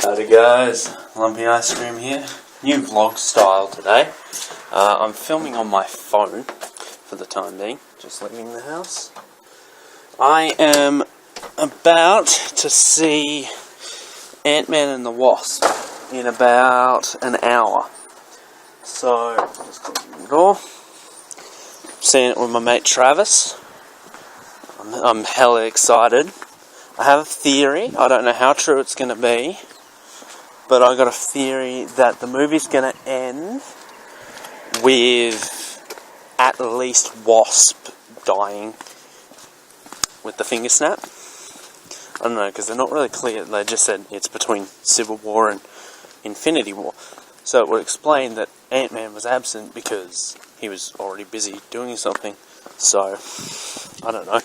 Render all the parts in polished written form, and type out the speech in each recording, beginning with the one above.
Howdy guys, Lumpy Ice Cream here. New vlog style today. I'm filming on my phone for the time being, just leaving the house. I am about to see Ant-Man and the Wasp in about an hour. So, just closing the door. Seeing it with my mate Travis. I'm hella excited. I have a theory, I don't know how true it's going to be, but I got a theory that the movie's going to end with at least Wasp dying with the finger snap. I don't know, because they're not really clear. They just said it's between Civil War and Infinity War. So it would explain that Ant-Man was absent because he was already busy doing something. So, I don't know.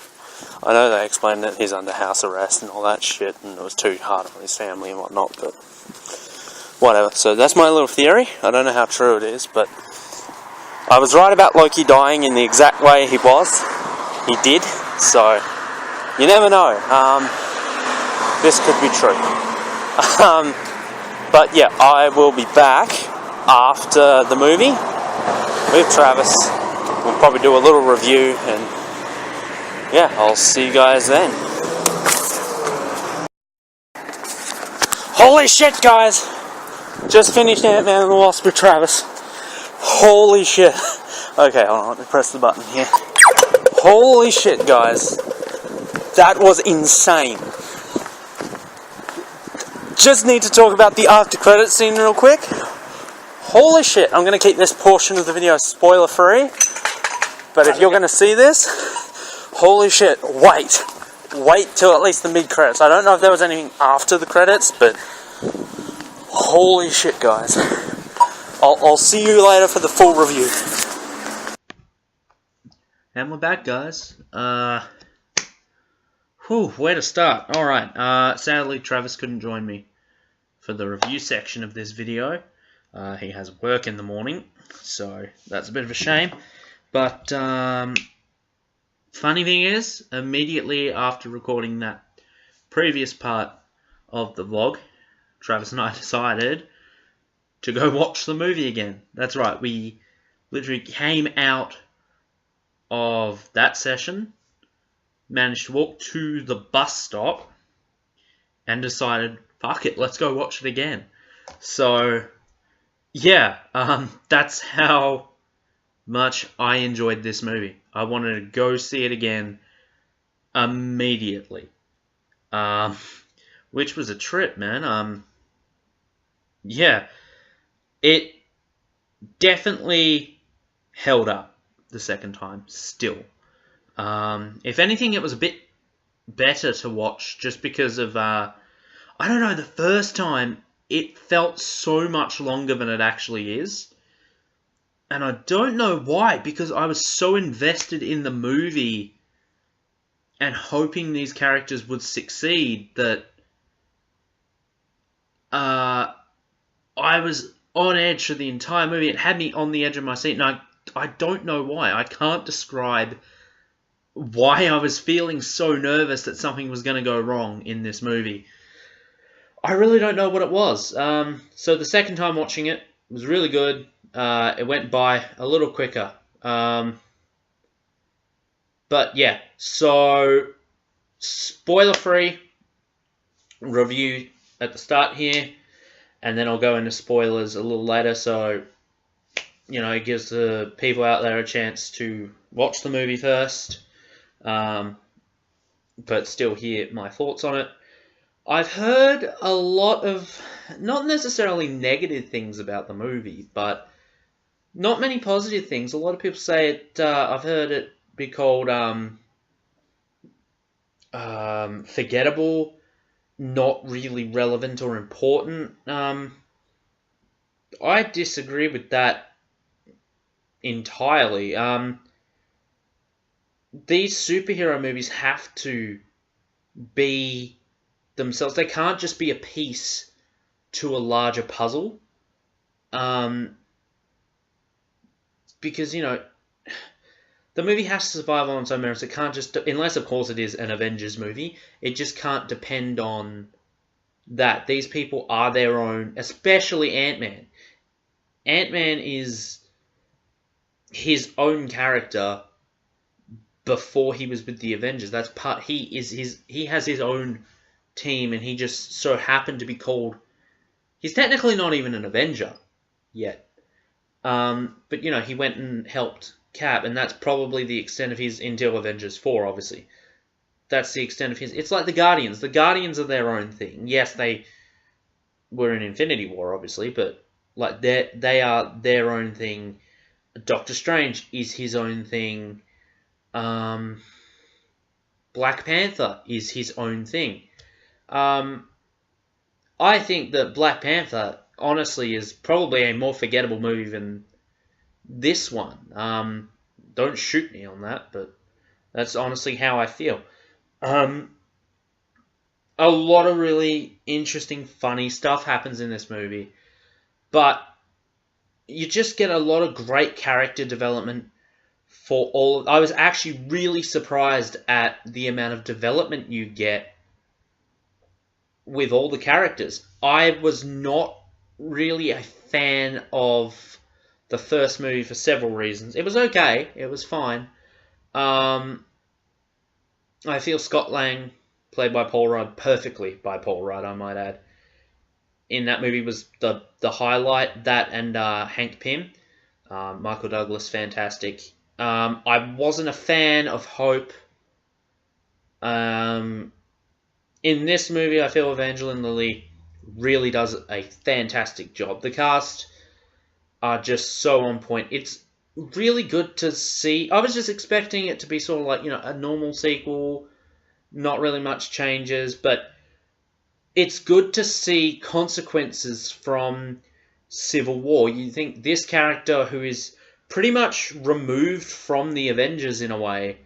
I know they explained that he's under house arrest and all that shit, and it was too hard on his family and whatnot, but whatever. So that's my little theory. I don't know how true it is, but I was right about Loki dying in the exact way he was. He did, so you never know. This could be true. But yeah, I will be back after the movie with Travis. We'll probably do a little review, and yeah, I'll see you guys then. Holy shit, guys! Just finished Ant-Man and the Wasp with Travis. Holy shit. Okay, hold on, let me press the button here. Holy shit, guys. That was insane. Just need to talk about the after credits scene real quick. Holy shit, I'm going to keep this portion of the video spoiler free. But if you're going to see this, holy shit, wait till at least the mid-credits. I don't know if there was anything after the credits, but holy shit, guys. I'll see you later for the full review. And we're back, guys. Where to start? Alright, sadly Travis couldn't join me for the review section of this video. He has work in the morning, so that's a bit of a shame. But, funny thing is, immediately after recording that previous part of the vlog, Travis and I decided to go watch the movie again. That's right, we literally came out of that session, managed to walk to the bus stop, and decided, fuck it, let's go watch it again. So, yeah, that's how much I enjoyed this movie. I wanted to go see it again immediately. Which was a trip, man. Yeah. It definitely held up the second time, still. If anything, it was a bit better to watch just because of, I don't know, the first time it felt so much longer than it actually is. And I don't know why, because I was so invested in the movie and hoping these characters would succeed that I was on edge for the entire movie. It had me on the edge of my seat, and I don't know why. I can't describe why I was feeling so nervous that something was going to go wrong in this movie. I really don't know what it was. So the second time watching it was really good. It went by a little quicker. But yeah, so spoiler-free review at the start here, and then I'll go into spoilers a little later, so, you know, it gives the people out there a chance to watch the movie first, but still hear my thoughts on it. I've heard a lot of, not necessarily negative things about the movie, but not many positive things. A lot of people say it, I've heard it be called forgettable, not really relevant or important. I disagree with that entirely. These superhero movies have to be themselves. They can't just be a piece to a larger puzzle. Because, you know, the movie has to survive on its own merits. It can't just, unless of course it is an Avengers movie, it just can't depend on that these people are their own, especially Ant-Man. Ant-Man is his own character before he was with the Avengers. That's part. He has his own team, and he just so happened to be called. He's technically not even an Avenger yet, but he went and helped Cap, and that's probably the extent of his until Avengers 4. Obviously, that's the extent of his. It's like the Guardians. The Guardians are their own thing. Yes, they were in Infinity War, obviously, but like they are their own thing. Doctor Strange is his own thing. Um, Black Panther is his own thing. Um, I think that Black Panther, honestly, is probably a more forgettable movie than this one. Don't shoot me on that, but that's honestly how I feel. Um, a lot of really interesting, funny stuff happens in this movie, but you just get a lot of great character development for all. I was actually really surprised at the amount of development you get with all the characters. I was not really a fan of the first movie for several reasons. It was okay. It was fine. I feel Scott Lang, played by Paul Rudd, perfectly by Paul Rudd, I might add, in that movie was the highlight. That and Hank Pym. Michael Douglas, fantastic. I wasn't a fan of Hope. In this movie, I feel Evangeline Lilly really does a fantastic job. The cast are just so on point. It's really good to see. I was just expecting it to be sort of like, a normal sequel, not really much changes, but it's good to see consequences from Civil War. You think this character, who is pretty much removed from the Avengers in a way,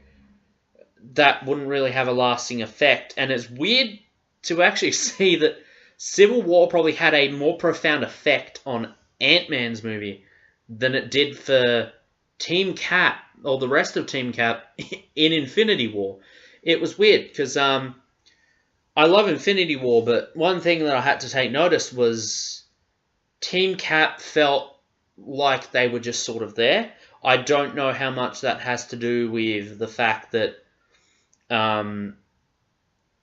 that wouldn't really have a lasting effect. And it's weird to actually see that Civil War probably had a more profound effect on Ant-Man's movie than it did for Team Cap, or the rest of Team Cap, in Infinity War. It was weird, because I love Infinity War, but one thing that I had to take notice was Team Cap felt like they were just sort of there. I don't know how much that has to do with the fact that,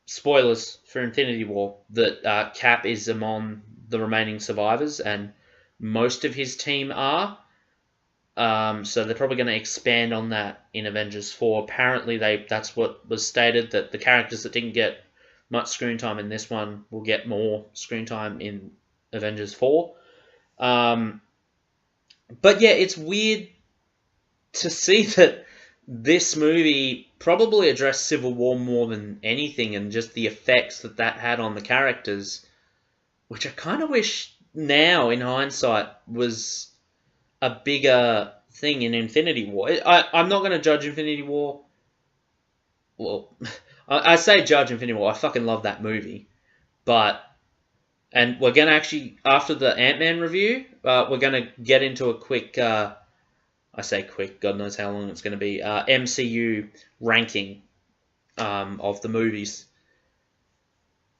spoilers for Infinity War, that Cap is among the remaining survivors, and most of his team are. So they're probably going to expand on that in Avengers 4. Apparently, that's what was stated, that the characters that didn't get much screen time in this one will get more screen time in Avengers 4. But yeah, it's weird to see that this movie probably addressed Civil War more than anything, and just the effects that had on the characters, which I kind of wish now, in hindsight, was a bigger thing in Infinity War. I'm not going to judge Infinity War. Well, I say judge Infinity War. I fucking love that movie. And we're going to actually, after the Ant-Man review, we're going to get into a quick, I say quick, God knows how long it's going to be, MCU ranking of the movies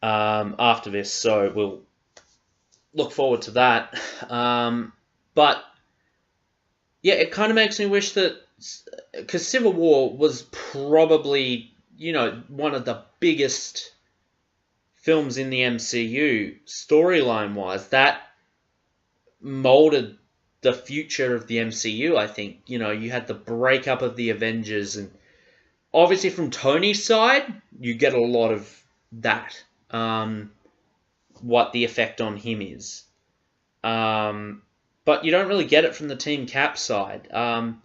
after this. So we'll look forward to that. But yeah, it kind of makes me wish that, because Civil War was probably, one of the biggest films in the MCU, storyline-wise, that molded the future of the MCU, I think. You had the breakup of the Avengers, and obviously from Tony's side, you get a lot of that, what the effect on him is. But you don't really get it from the Team Cap side. Then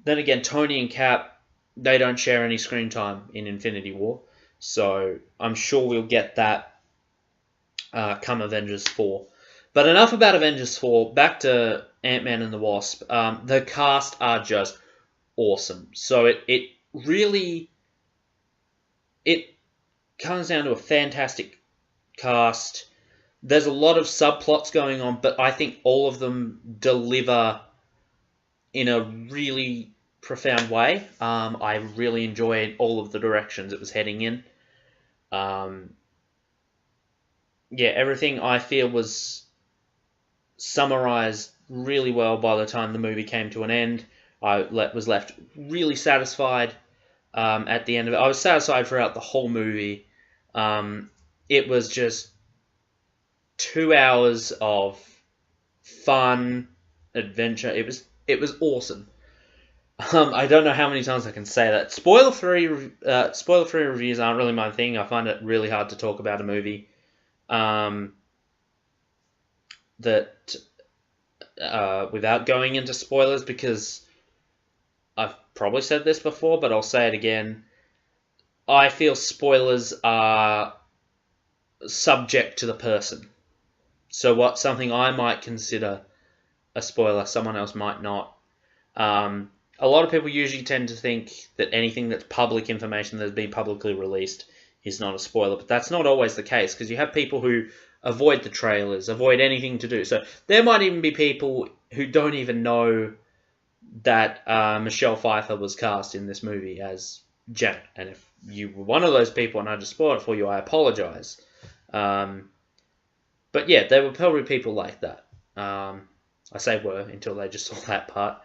again, Tony and Cap, they don't share any screen time in Infinity War, so I'm sure we'll get that come Avengers 4. But enough about Avengers 4, back to Ant-Man and the Wasp. The cast are just awesome. So it really, it comes down to a fantastic cast. There's a lot of subplots going on, but I think all of them deliver in a really profound way. I really enjoyed all of the directions it was heading in. yeah, everything I feel was summarized really well by the time the movie came to an end. I was left really satisfied at the end of it. I was satisfied throughout the whole movie. It was just 2 hours of fun adventure. It was awesome. I don't know how many times I can say that. Spoiler free reviews aren't really my thing. I find it really hard to talk about a movie that without going into spoilers, because I've probably said this before, but I'll say it again. I feel spoilers are subject to the person. So what something I might consider a spoiler, someone else might not. A lot of people usually tend to think that anything that's public information that's been publicly released is not a spoiler, but that's not always the case, because you have people who avoid the trailers, avoid anything to do. So there might even be people who don't even know that Michelle Pfeiffer was cast in this movie as Janet. And if you were one of those people and I just spoiled it for you, I apologize. But yeah, there were probably people like that. I say were until they just saw that part.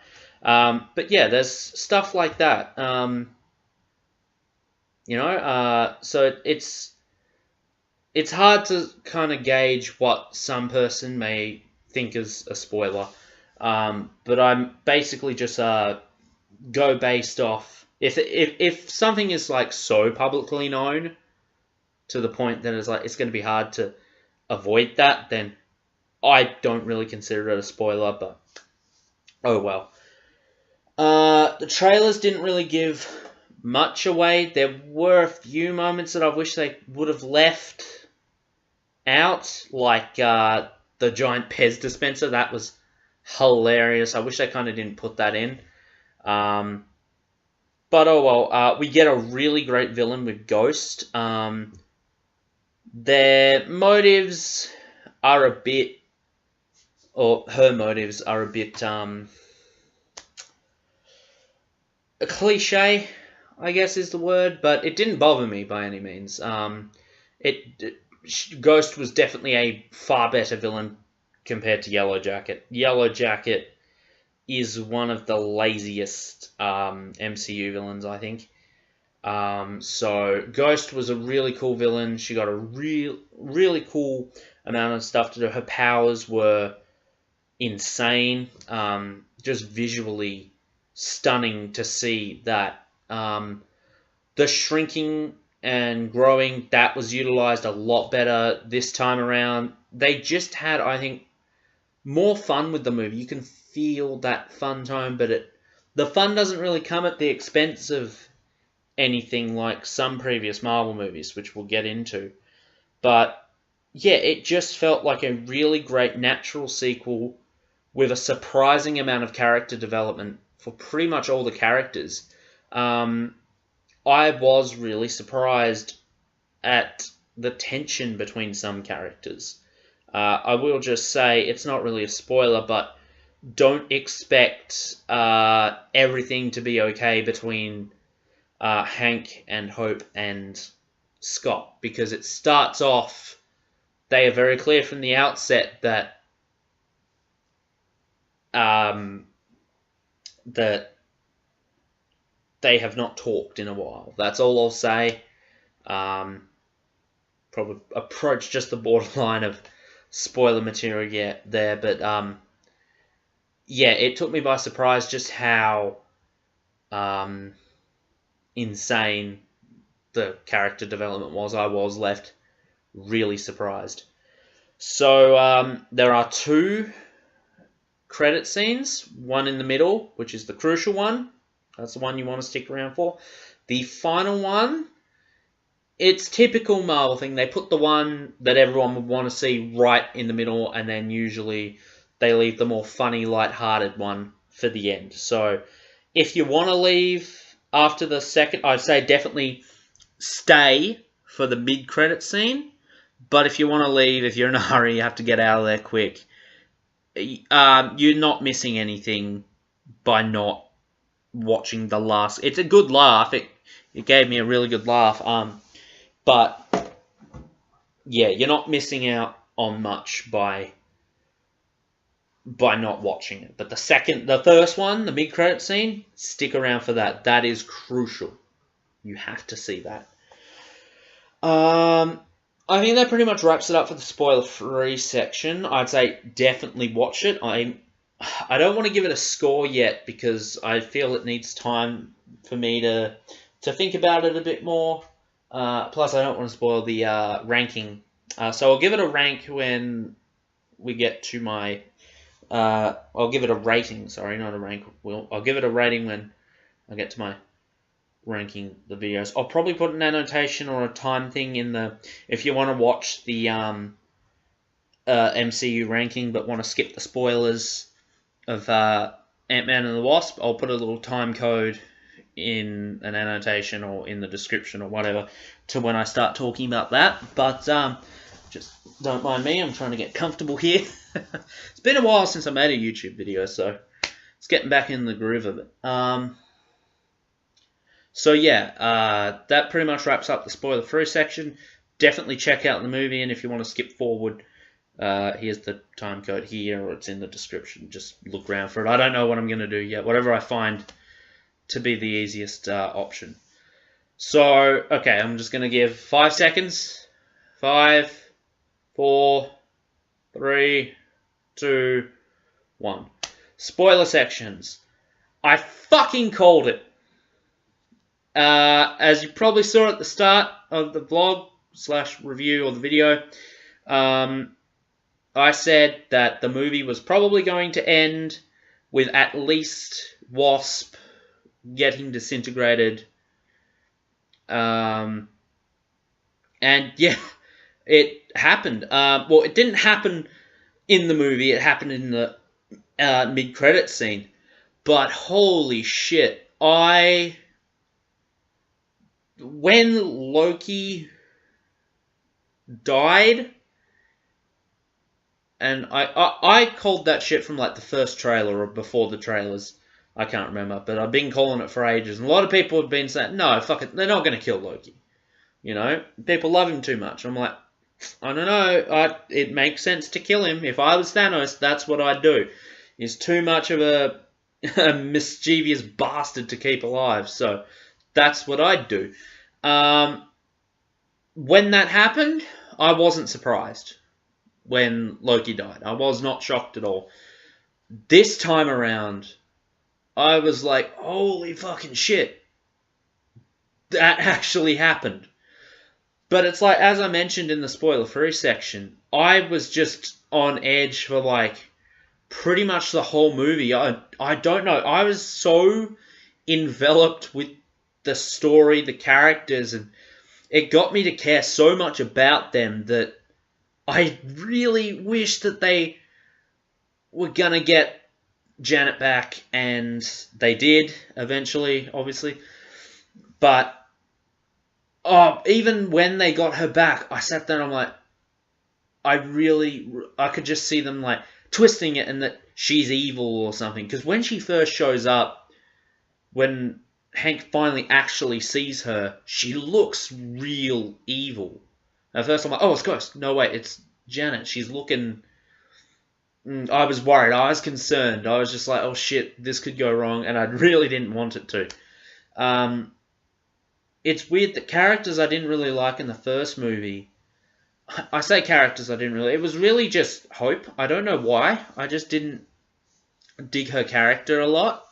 But yeah, there's stuff like that. So it's hard to kind of gauge what some person may think is a spoiler. But I'm basically just go based off if something is like so publicly known to the point that it's going to be hard to avoid that, then I don't really consider it a spoiler. But oh well. The trailers didn't really give much away. There were a few moments that I wish they would have left out, like the giant Pez dispenser. That was hilarious. I wish they kind of didn't put that in. But oh well, we get a really great villain with Ghost. Their motives are a bit, or her motives are a bit a cliche, I guess is the word, but it didn't bother me by any means. Ghost was definitely a far better villain compared to Yellow Jacket. Yellow Jacket is one of the laziest MCU villains, I think. So Ghost was a really cool villain. She got a really cool amount of stuff to do. Her powers were insane. Just visually stunning to see that. The shrinking and growing, that was utilized a lot better this time around. They just had, I think, more fun with the movie. You can feel that fun tone, but the fun doesn't really come at the expense of anything like some previous Marvel movies, which we'll get into. But yeah, it just felt like a really great natural sequel with a surprising amount of character development for pretty much all the characters. I was really surprised at the tension between some characters. I will just say, it's not really a spoiler, but don't expect everything to be okay between Hank and Hope and Scott, because it starts off, they are very clear from the outset that that they have not talked in a while. That's all I'll say. Probably approach just the borderline of spoiler material there, but yeah, it took me by surprise just how insane the character development was. I was left really surprised. So there are two credit scenes, one in the middle, which is the crucial one. That's the one you want to stick around for. The final one, it's typical Marvel thing. They put the one that everyone would want to see right in the middle, and then usually they leave the more funny, light-hearted one for the end. So if you want to leave after the second, I'd say definitely stay for the mid-credit scene. But if you want to leave, if you're in a hurry, you have to get out of there quick. You're not missing anything by not watching the last. It's a good laugh. It gave me a really good laugh. But yeah, you're not missing out on much by not watching it. But the first one, the mid-credit scene, stick around for that. That is crucial. You have to see that. I think that pretty much wraps it up for the spoiler-free section. I'd say definitely watch it. I don't want to give it a score yet because I feel it needs time for me to think about it a bit more. Plus, I don't want to spoil the ranking. So I'll give it a rank when we get to my... I'll give it a rating, sorry, not a rank. I'll give it a rating when I get to my ranking the videos. I'll probably put an annotation or a time thing in the... If you want to watch the MCU ranking but want to skip the spoilers of Ant-Man and the Wasp, I'll put a little time code in an annotation or in the description or whatever to when I start talking about that. But just don't mind me, I'm trying to get comfortable here. It's been a while since I made a YouTube video, so it's getting back in the groove of it. So yeah, that pretty much wraps up the spoiler-free section. Definitely check out the movie, and if you want to skip forward, here's the time code here, or it's in the description. Just look around for it. I don't know what I'm going to do yet. Whatever I find to be the easiest option. So, okay, I'm just going to give 5 seconds. 5, 4, 3, 2, 1. Spoiler sections. I fucking called it. As you probably saw at the start of the vlog / review or the video, I said that the movie was probably going to end with at least Wasp getting disintegrated. And yeah, it happened. Well, it didn't happen in the movie. It happened in the mid-credits scene. But holy shit, when Loki died, and I called that shit from like the first trailer or before the trailers. I can't remember, but I've been calling it for ages. And a lot of people have been saying, no, fuck it, they're not going to kill Loki. You know, people love him too much. I'm like, I don't know, it makes sense to kill him. If I was Thanos, that's what I'd do. He's too much of a mischievous bastard to keep alive, so that's what I'd do. When that happened, I wasn't surprised when Loki died. I was not shocked at all. This time around, I was like, holy fucking shit. That actually happened. But it's like, as I mentioned in the spoiler-free section, I was just on edge for like pretty much the whole movie. I don't know. I was so enveloped with the story, the characters, and it got me to care so much about them that I really wish that they were going to get Janet back, and they did eventually, obviously. But even when they got her back, I sat there and I'm like, I could just see them like twisting it and that she's evil or something. Because when she first shows up, when Hank finally actually sees her, she looks real evil. At first I'm like, oh, it's Ghost. No, wait, it's Janet. She's looking... I was worried. I was concerned. I was just like, oh shit, this could go wrong, and I really didn't want it to. It's weird that characters I didn't really like in the first movie... I say characters I didn't really... It was really just Hope. I don't know why. I just didn't dig her character a lot.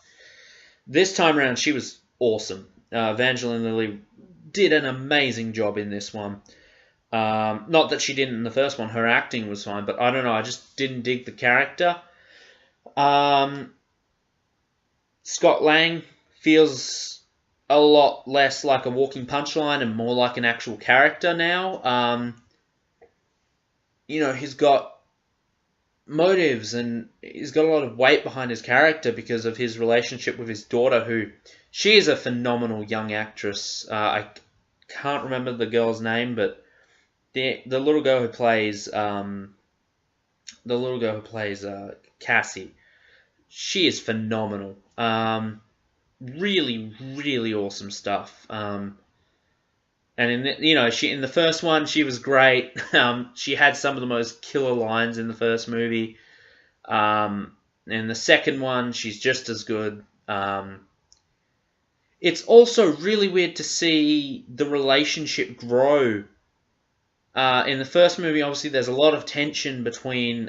This time around, she was awesome. Evangeline Lilly did an amazing job in this one. Not that she didn't in the first one. Her acting was fine, but I don't know. I just didn't dig the character. Scott Lang feels a lot less like a walking punchline and more like an actual character now. You know, he's got motives and he's got a lot of weight behind his character because of his relationship with his daughter, who she is a phenomenal young actress. I can't remember the girl's name, but the little girl who plays Cassie, she is phenomenal. Really, really awesome stuff. And in the first one she was great. She had some of the most killer lines in the first movie. In the second one she's just as good. It's also really weird to see the relationship grow. In the first movie, obviously, there's a lot of tension between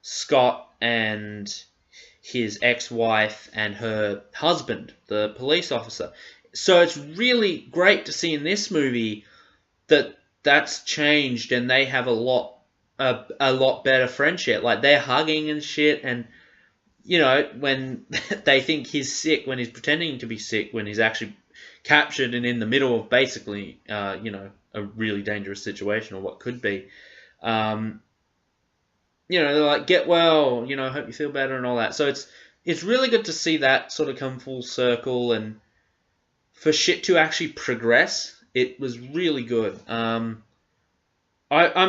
Scott and his ex-wife and her husband, the police officer. So it's really great to see in this movie that that's changed and they have a lot better friendship. Like they're hugging and shit, and when they think he's sick, when he's pretending to be sick, when he's actually captured and in the middle of basically, a really dangerous situation or what could be. They're like, get well, hope you feel better and all that. So it's really good to see that sort of come full circle and for shit to actually progress. It was really good. I'm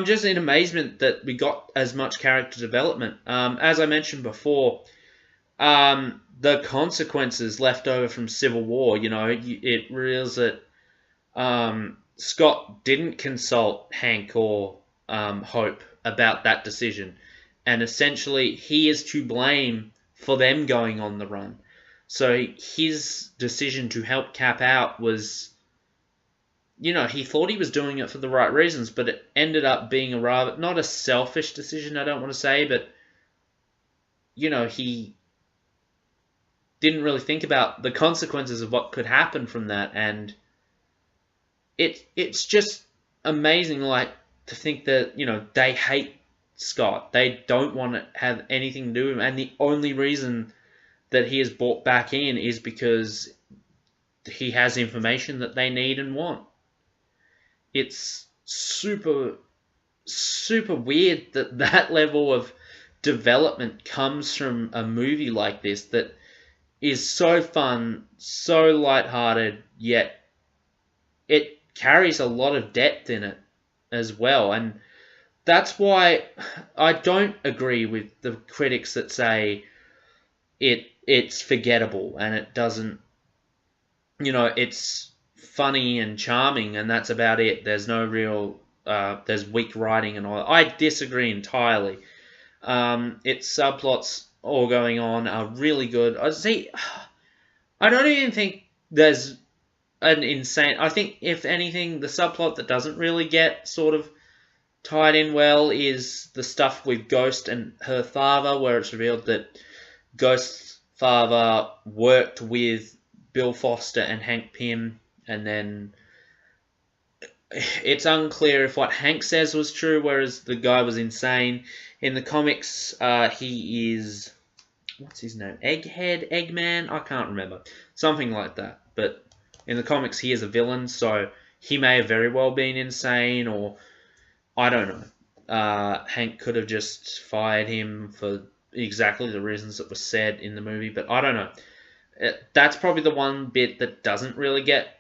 just in amazement that we got as much character development. As I mentioned before, the consequences left over from Civil War, it reveals that Scott didn't consult Hank or Hope about that decision. And essentially, he is to blame for them going on the run. So his decision to help Cap out was, he thought he was doing it for the right reasons, but it ended up being a rather, not a selfish decision, I don't want to say, but, he didn't really think about the consequences of what could happen from that. And it's just amazing, like, to think that, they hate Scott. They don't want to have anything to do with him. And the only reason that he is brought back in is because he has information that they need and want. It's super, super weird that that level of development comes from a movie like this that is so fun, so lighthearted, yet it carries a lot of depth in it as well. And that's why I don't agree with the critics that say it's forgettable and it doesn't, it's funny and charming and that's about it. There's no real, there's weak writing and all that. I disagree entirely. Its subplots all going on are really good. I don't even think there's an insane... I think, if anything, the subplot that doesn't really get sort of tied in well is the stuff with Ghost and her father, where it's revealed that Ghost's father worked with Bill Foster and Hank Pym, and then it's unclear if what Hank says was true, whereas the guy was insane. In the comics, he is... what's his name? Eggman? I can't remember. Something like that. But in the comics, he is a villain, so he may have very well been insane, or I don't know. Hank could have just fired him for exactly the reasons that were said in the movie, but I don't know. That's probably the one bit that doesn't really get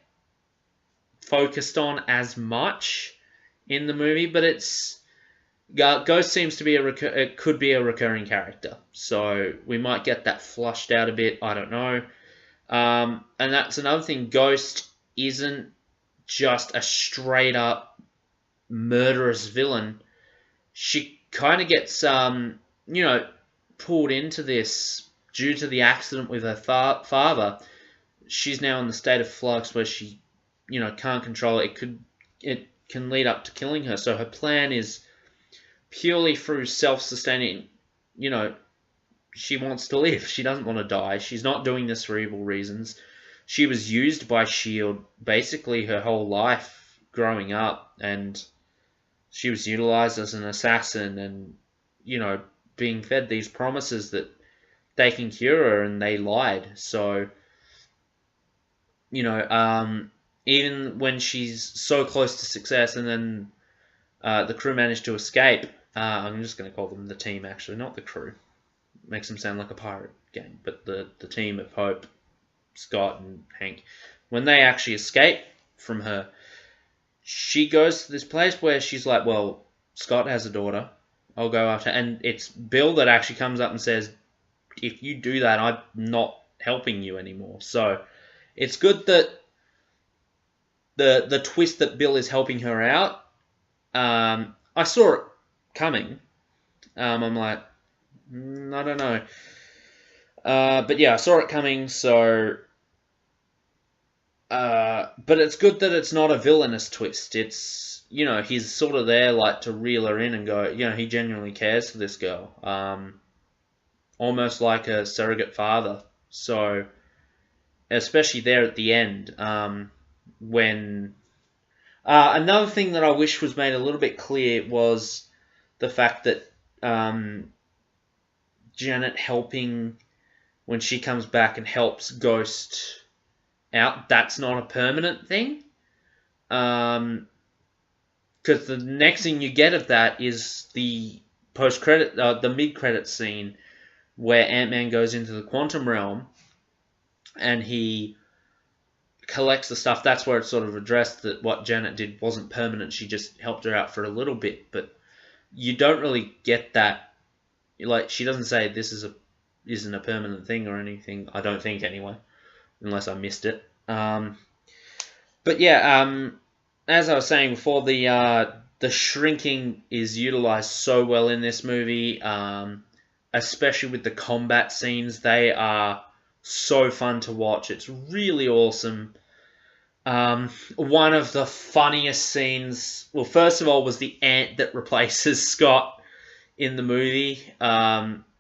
focused on as much in the movie, but it's... Ghost seems to be it could be a recurring character, so we might get that flushed out a bit. I don't know. And that's another thing. Ghost isn't just a straight up murderous villain. She kind of gets pulled into this due to the accident with her father. She's now in the state of flux where she can't control it. It can lead up to killing her. So her plan is purely through self-sustaining. She wants to live. She doesn't want to die. She's not doing this for evil reasons. She was used by S.H.I.E.L.D. basically her whole life growing up, and she was utilized as an assassin and, being fed these promises that they can cure her, and they lied. So, even when she's so close to success and then the crew managed to escape, I'm just going to call them the team, actually, not the crew. Makes them sound like a pirate gang, but the team of Hope, Scott and Hank, when they actually escape from her, she goes to this place where she's like, well, Scott has a daughter, I'll go after her. And it's Bill that actually comes up and says, if you do that, I'm not helping you anymore. So it's good that the twist that Bill is helping her out. I saw it coming. I'm like, I don't know. But yeah, I saw it coming, so... but it's good that it's not a villainous twist. It's, he's sort of there, like, to reel her in and go, he genuinely cares for this girl. Almost like a surrogate father. So, especially there at the end, when... another thing that I wish was made a little bit clear was the fact that Janet helping, when she comes back and helps Ghost out, that's not a permanent thing. Because the next thing you get of that is the post-credit, the mid-credit scene where Ant-Man goes into the quantum realm and he collects the stuff. That's where it's sort of addressed that what Janet did wasn't permanent. She just helped her out for a little bit, but you don't really get that. Like, she doesn't say this isn't a permanent thing or anything. I don't think, anyway, unless I missed it. But yeah, as I was saying before, the shrinking is utilized so well in this movie, especially with the combat scenes. They are so fun to watch. It's really awesome. One of the funniest scenes, well, first of all, was the ant that replaces Scott in the movie,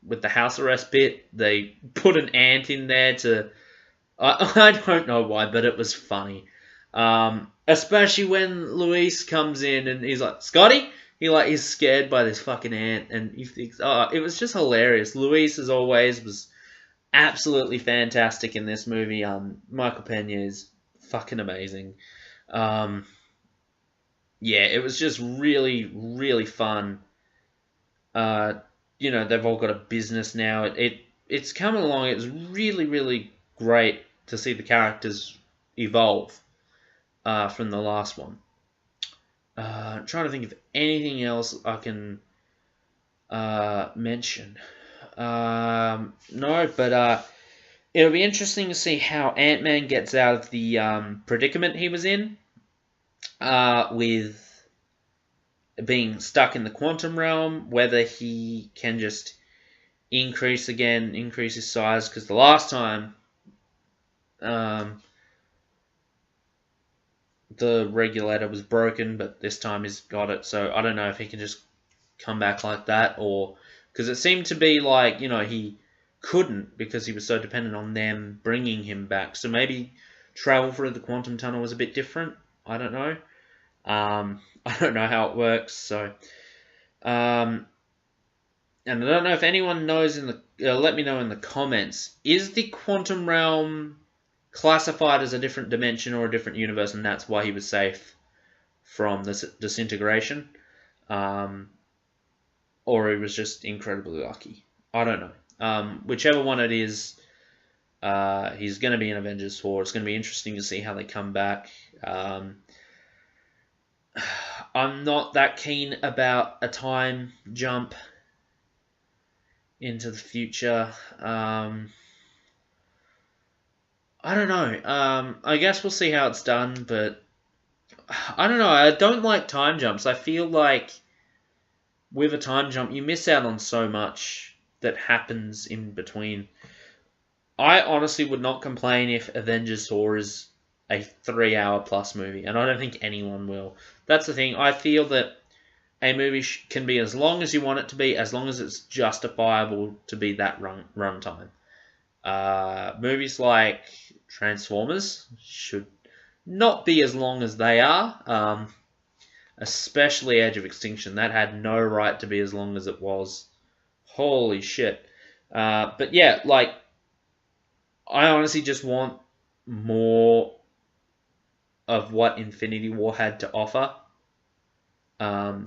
with the house arrest bit. They put an ant in there to... I don't know why, but it was funny. Especially when Luis comes in and he's like, Scotty? He's scared by this fucking ant, and he thinks, it was just hilarious. Luis, as always, was absolutely fantastic in this movie. Michael Pena is fucking amazing. Yeah, it was just really, really fun. They've all got a business now. It's coming along. It's really, really great to see the characters evolve from the last one. I'm trying to think of anything else I can mention. No, but it'll be interesting to see how Ant-Man gets out of the predicament he was in with being stuck in the quantum realm, whether he can just increase his size, because the last time the regulator was broken, but this time he's got it, so I don't know if he can just come back like that, or... Because it seemed to be like, he couldn't because he was so dependent on them bringing him back. So maybe travel through the quantum tunnel was a bit different. I don't know. I don't know how it works, so... and I don't know if anyone knows let me know in the comments. Is the quantum realm classified as a different dimension or a different universe, and that's why he was safe from this disintegration? Or he was just incredibly lucky. I don't know. Whichever one it is, he's going to be in Avengers 4. It's going to be interesting to see how they come back. I'm not that keen about a time jump into the future. I don't know. I guess we'll see how it's done, but I don't know. I don't like time jumps. I feel like with a time jump, you miss out on so much that happens in between. I honestly would not complain if Avengers 4 is a 3-hour plus movie, and I don't think anyone will. That's the thing. I feel that a movie can be as long as you want it to be, as long as it's justifiable to be that runtime. Movies like Transformers should not be as long as they are. Especially Edge of Extinction. That had no right to be as long as it was. Holy shit. But yeah, like, I honestly just want more of what Infinity War had to offer.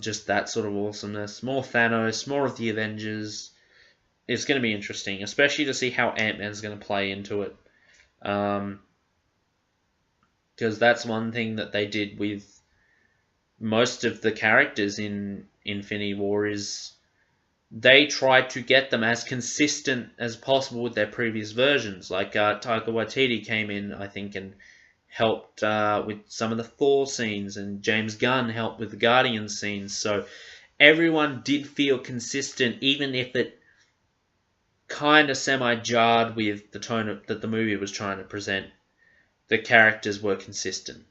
Just that sort of awesomeness. More Thanos, more of the Avengers. It's going to be interesting, especially to see how Ant-Man's going to play into it. Because that's one thing that they did with most of the characters in Infinity War is they tried to get them as consistent as possible with their previous versions. Like Taika Waititi came in, I think, and helped with some of the Thor scenes, and James Gunn helped with the Guardians scenes. So everyone did feel consistent, even if it kind of semi-jarred with the tone that the movie was trying to present. The characters were consistent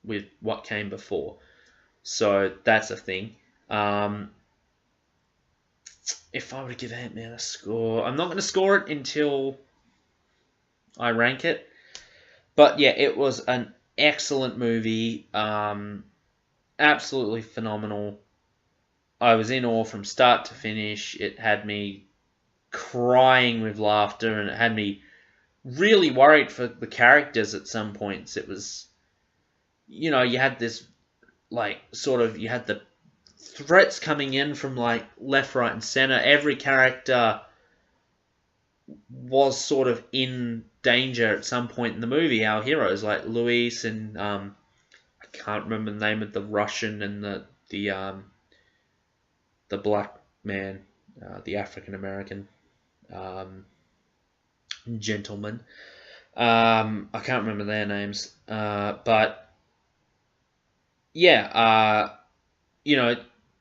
with what came before. So that's a thing. If I were to give Ant-Man a score, I'm not going to score it until I rank it. But yeah, it was an excellent movie. Absolutely phenomenal. I was in awe from start to finish. It had me crying with laughter, and it had me really worried for the characters at some points. It was, you had this, you had the threats coming in from, left, right, and center. Every character was sort of in danger at some point in the movie. Our heroes, like Luis and, I can't remember the name of the Russian and the black man, the African American gentleman. I can't remember their names, but yeah,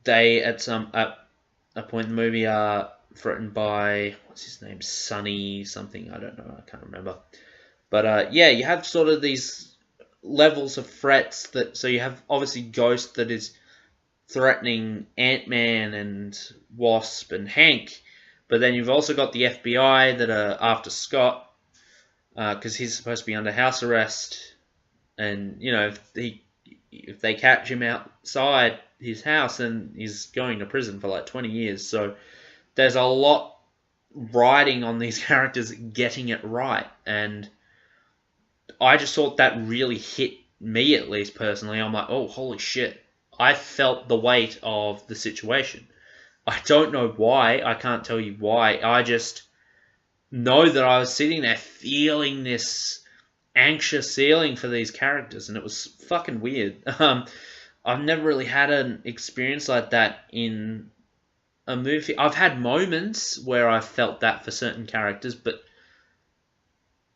they at a point in the movie are threatened by, what's his name, Sonny something, I don't know, I can't remember. But yeah, you have sort of these levels of threats so you have obviously Ghost that is threatening Ant-Man and Wasp and Hank, but then you've also got the FBI that are after Scott, because he's supposed to be under house arrest, and if they catch him outside his house, then he's going to prison for 20 years. So there's a lot riding on these characters getting it right, and I just thought that really hit me, at least personally. I'm like, oh, holy shit. I felt the weight of the situation. I don't know why. I can't tell you why. I just know that I was sitting there feeling this anxious feeling for these characters, and it was fucking weird. I've never really had an experience like that in a movie. I've had moments where I felt that for certain characters, but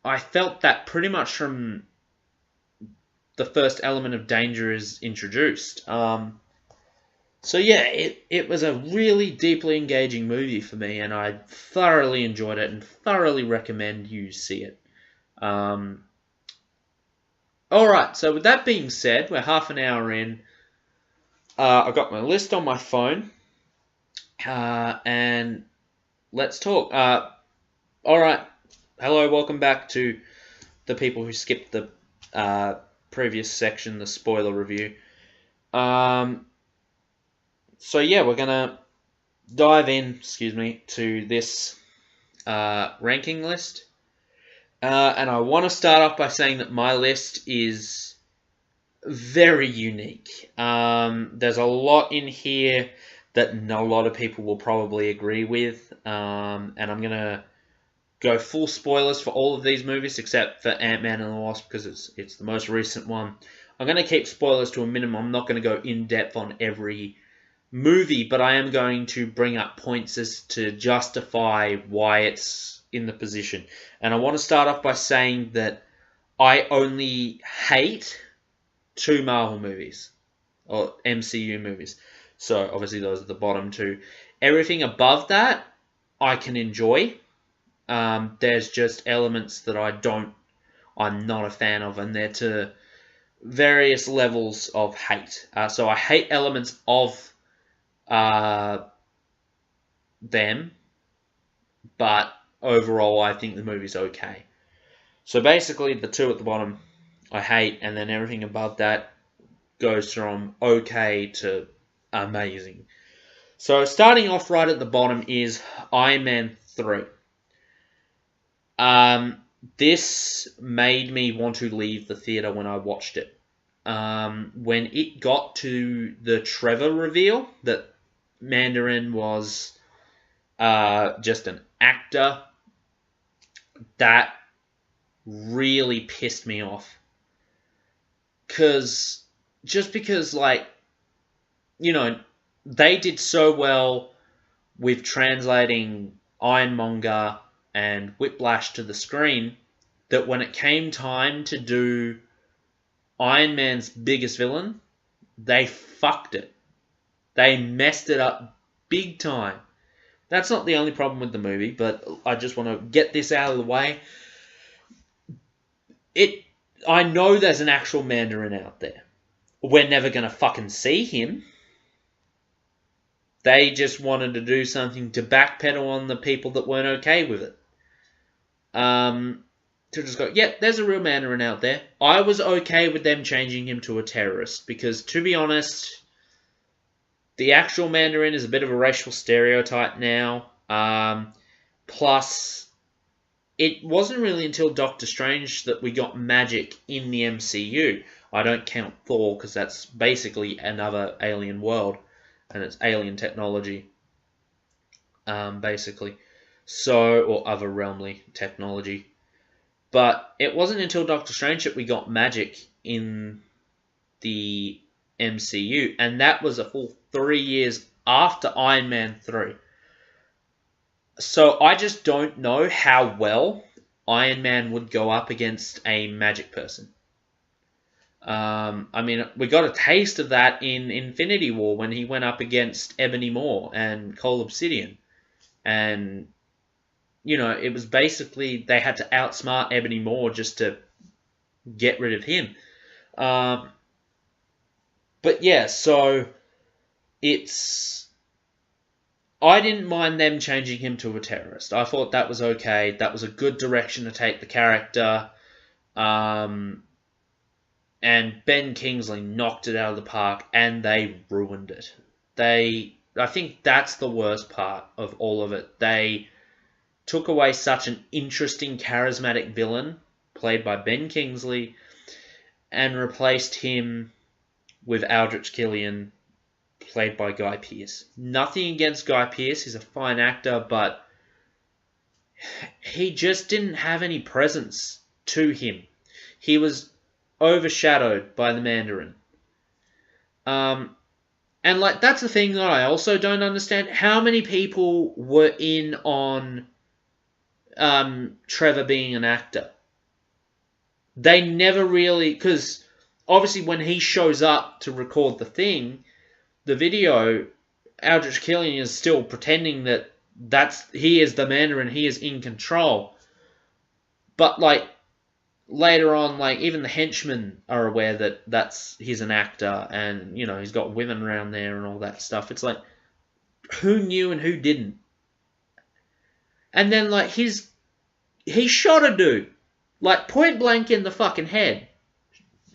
I felt that pretty much from the first element of danger is introduced. So yeah, it was a really deeply engaging movie for me, and I thoroughly enjoyed it and thoroughly recommend you see it. Alright, so with that being said, we're half an hour in. I've got my list on my phone, and let's talk. Alright, hello, welcome back to the people who skipped the previous section, the spoiler review. So yeah, we're gonna dive in, to this ranking list. And I want to start off by saying that my list is very unique. There's a lot in here that a lot of people will probably agree with. And I'm going to go full spoilers for all of these movies except for Ant-Man and the Wasp because it's the most recent one. I'm going to keep spoilers to a minimum. I'm not going to go in depth on every movie, but I am going to bring up points as to justify why it's in the position. And I want to start off by saying that I only hate 2 Marvel movies, or MCU movies. So obviously those are the bottom 2. Everything above that, I can enjoy. There's just elements that I'm not a fan of, and they're to various levels of hate. So I hate elements of them, but overall I think the movie's okay. So basically the 2 at the bottom I hate, and then everything above that goes from okay to amazing. So starting off right at the bottom is Iron Man 3. This made me want to leave the theater when I watched it. When it got to the Trevor reveal that Mandarin was just an actor, that really pissed me off. Because they did so well with translating Ironmonger and Whiplash to the screen that when it came time to do Iron Man's biggest villain, they fucked it. They messed it up big time. That's not the only problem with the movie, but I just want to get this out of the way. I know there's an actual Mandarin out there. We're never going to fucking see him. They just wanted to do something to backpedal on the people that weren't okay with it. To just go, yep, there's a real Mandarin out there. I was okay with them changing him to a terrorist because, to be honest, the actual Mandarin is a bit of a racial stereotype now. Plus, it wasn't really until Doctor Strange that we got magic in the MCU. I don't count Thor because that's basically another alien world and it's alien technology, basically. So, or other realmly technology. But it wasn't until Doctor Strange that we got magic in the MCU, and that was a full 3 years after Iron Man 3. So I just don't know how well Iron Man would go up against a magic person. I mean, we got a taste of that in Infinity War when he went up against Ebony Maw and Cole Obsidian. And, you know, it was basically they had to outsmart Ebony Maw just to get rid of him. But yeah, so it's... I didn't mind them changing him to a terrorist. I thought that was okay. That was a good direction to take the character. And Ben Kingsley knocked it out of the park, and they ruined it. I think that's the worst part of all of it. They took away such an interesting, charismatic villain, played by Ben Kingsley, and replaced him with Aldrich Killian, played by Guy Pearce. Nothing against Guy Pearce, he's a fine actor, but he just didn't have any presence to him. He was overshadowed by the Mandarin. And like that's the thing that I also don't understand. How many people were in on Trevor being an actor? They never really, because obviously when he shows up to record the thing, the video, Aldrich Killian is still pretending that he is the Mandarin, he is in control. But like later on, like even the henchmen are aware that he's an actor, and you know he's got women around there and all that stuff. It's like who knew and who didn't. And then like he shot a dude, like point blank in the fucking head,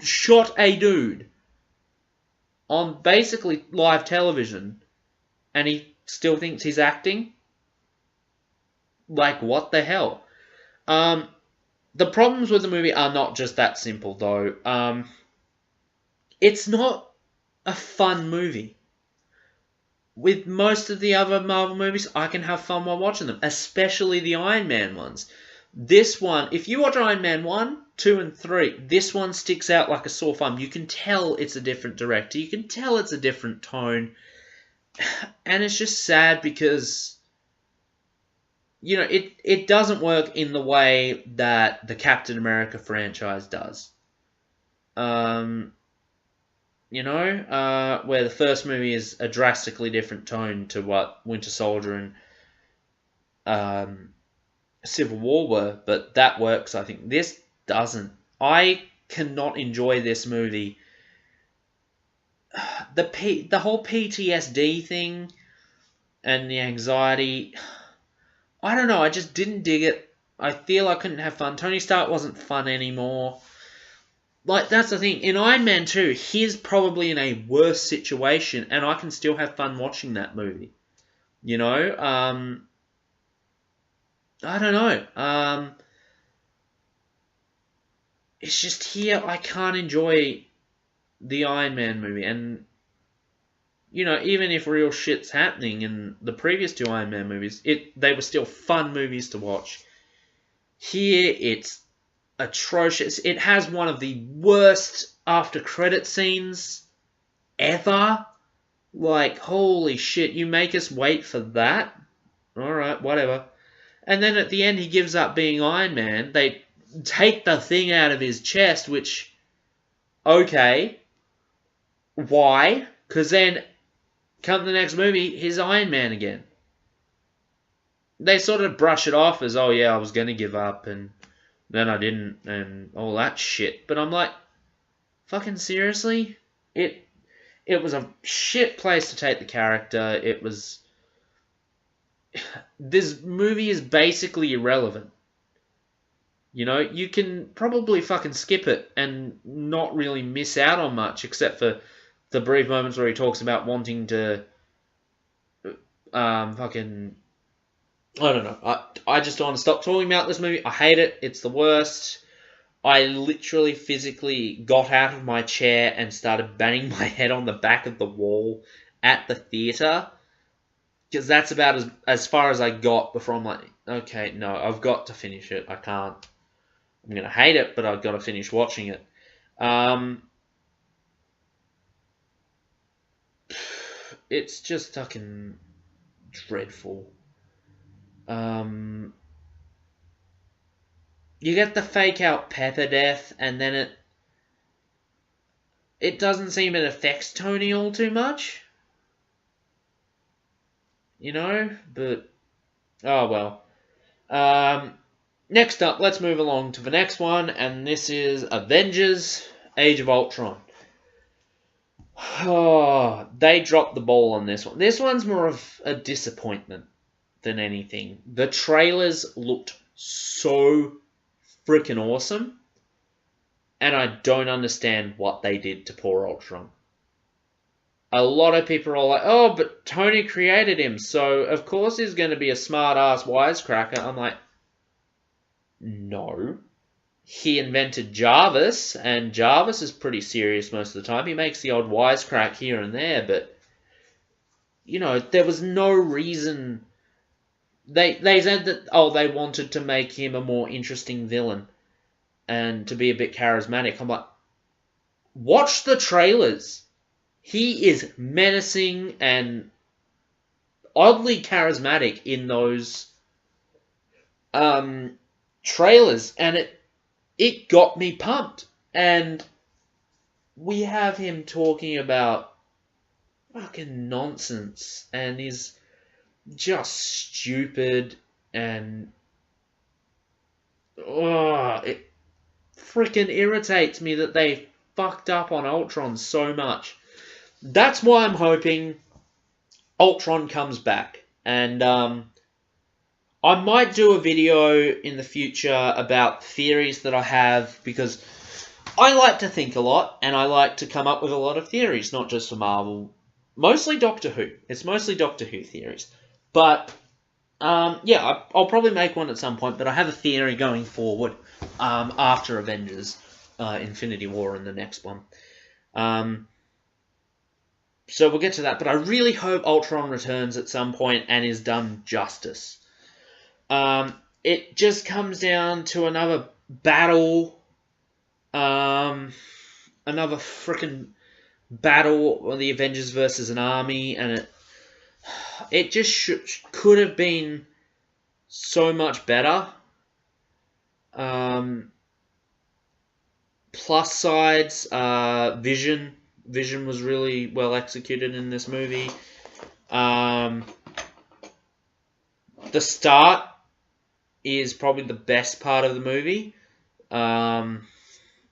shot a dude on basically live television, and he still thinks he's acting. Like what the hell? The problems with the movie are not just that simple, though. It's not a fun movie. With most of the other Marvel movies, I can have fun while watching them, especially the Iron Man ones. This one, if you watch Iron Man 1, 2, and 3, this one sticks out like a sore thumb. You can tell it's a different director. You can tell it's a different tone. And it's just sad because... you know, it doesn't work in the way that the Captain America franchise does. You know, where the first movie is a drastically different tone to what Winter Soldier and Civil War were, but that works, I think. This doesn't. I cannot enjoy this movie. The whole PTSD thing and the anxiety... I don't know, I just didn't dig it. I feel I couldn't have fun. Tony Stark wasn't fun anymore. Like, that's the thing. In Iron Man 2, he's probably in a worse situation, and I can still have fun watching that movie. You know? I don't know. It's just here, I can't enjoy the Iron Man movie. And, you know, even if real shit's happening in the previous two Iron Man movies, they were still fun movies to watch. Here, it's atrocious. It has one of the worst after-credit scenes ever. Like, holy shit, you make us wait for that? Alright, whatever. And then at the end, he gives up being Iron Man. take the thing out of his chest, which, okay, why? Because then, come the next movie, he's Iron Man again. They sort of brush it off as, oh yeah, I was going to give up, and then I didn't, and all that shit. But I'm like, fucking seriously? It was a shit place to take the character. It was... This movie is basically irrelevant. You know, you can probably fucking skip it and not really miss out on much, except for the brief moments where he talks about wanting to fucking... I don't know. I just don't want to stop talking about this movie. I hate it. It's the worst. I literally physically got out of my chair and started banging my head on the back of the wall at the theatre. Because that's about as far as I got before I'm like, okay, no, I've got to finish it. I can't. I'm going to hate it, but I've got to finish watching it. It's just fucking dreadful. You get the fake out Pepper death, and then it doesn't seem it affects Tony all too much. You know? But, oh well. Next up, let's move along to the next one, and this is Avengers Age of Ultron. Oh, they dropped the ball on this one. This one's more of a disappointment than anything. The trailers looked so freaking awesome, and I don't understand what they did to poor Ultron. A lot of people are like, oh, but Tony created him, so of course he's going to be a smart-ass wisecracker. I'm like, no. He invented Jarvis, and Jarvis is pretty serious most of the time. He makes the odd wisecrack here and there, but, you know, there was no reason... They said that, oh, they wanted to make him a more interesting villain and to be a bit charismatic. I'm like, watch the trailers. He is menacing and oddly charismatic in those trailers, and it got me pumped. And we have him talking about fucking nonsense, and he's just stupid, and it freaking irritates me that they fucked up on Ultron so much. That's why I'm hoping Ultron comes back, and I might do a video in the future about theories that I have, because I like to think a lot, and I like to come up with a lot of theories, not just for Marvel. Mostly Doctor Who. It's mostly Doctor Who theories. But, yeah, I'll probably make one at some point, but I have a theory going forward after Avengers, Infinity War and the next one. So we'll get to that, but I really hope Ultron returns at some point and is done justice. It just comes down to another battle, another freaking battle of the Avengers versus an army, and it just could have been so much better. Plus sides, Vision. Vision was really well executed in this movie. The start is probably the best part of the movie.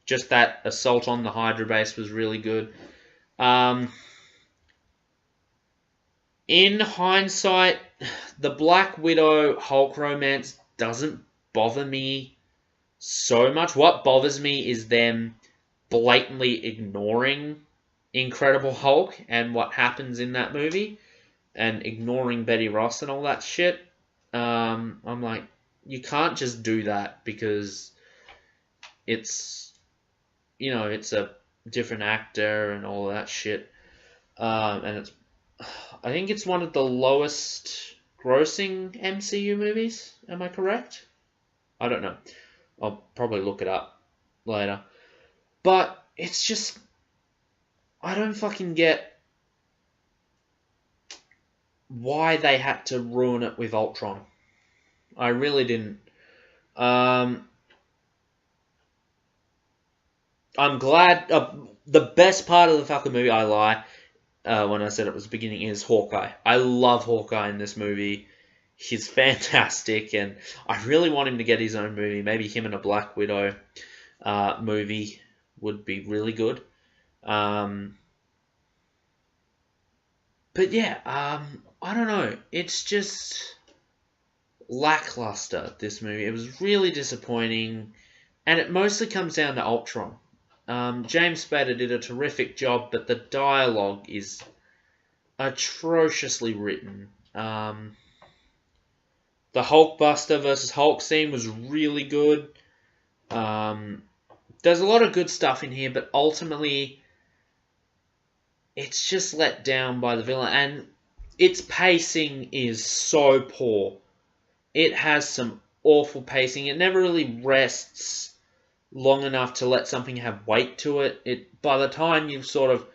Just that assault on the Hydra base was really good. In hindsight, the Black Widow Hulk romance doesn't bother me so much. What bothers me is them blatantly ignoring Incredible Hulk and what happens in that movie, and ignoring Betty Ross and all that shit. I'm like, you can't just do that because it's, you know, it's a different actor and all that shit. And it's, I think it's one of the lowest grossing MCU movies. Am I correct? I don't know. I'll probably look it up later. But it's just, I don't fucking get why they had to ruin it with Ultron. I really didn't. I'm glad. The best part of the fucking movie, I lie, when I said it was the beginning, is Hawkeye. I love Hawkeye in this movie. He's fantastic, and I really want him to get his own movie. Maybe him and a Black Widow movie would be really good. But yeah, I don't know. It's just lackluster, this movie. It was really disappointing, and it mostly comes down to Ultron. James Spader did a terrific job, but the dialogue is atrociously written. The Hulkbuster versus Hulk scene was really good. There's a lot of good stuff in here, but ultimately, it's just let down by the villain, and its pacing is so poor. It has some awful pacing. It never really rests long enough to let something have weight to it. By the time you've sort of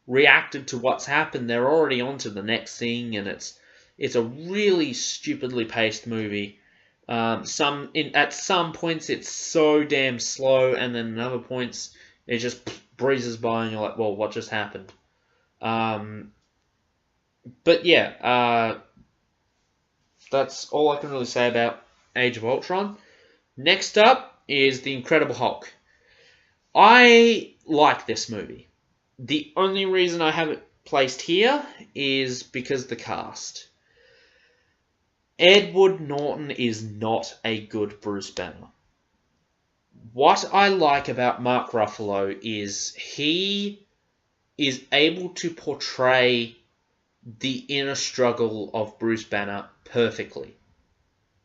reacted to what's happened, they're already on to the next thing, and it's a really stupidly paced movie. At some points it's so damn slow, and then at other points it just breezes by, and you're like, well, what just happened? But yeah, that's all I can really say about Age of Ultron. Next up is The Incredible Hulk. I like this movie. The only reason I have it placed here is because the cast. Edward Norton is not a good Bruce Banner. What I like about Mark Ruffalo is he is able to portray the inner struggle of Bruce Banner perfectly.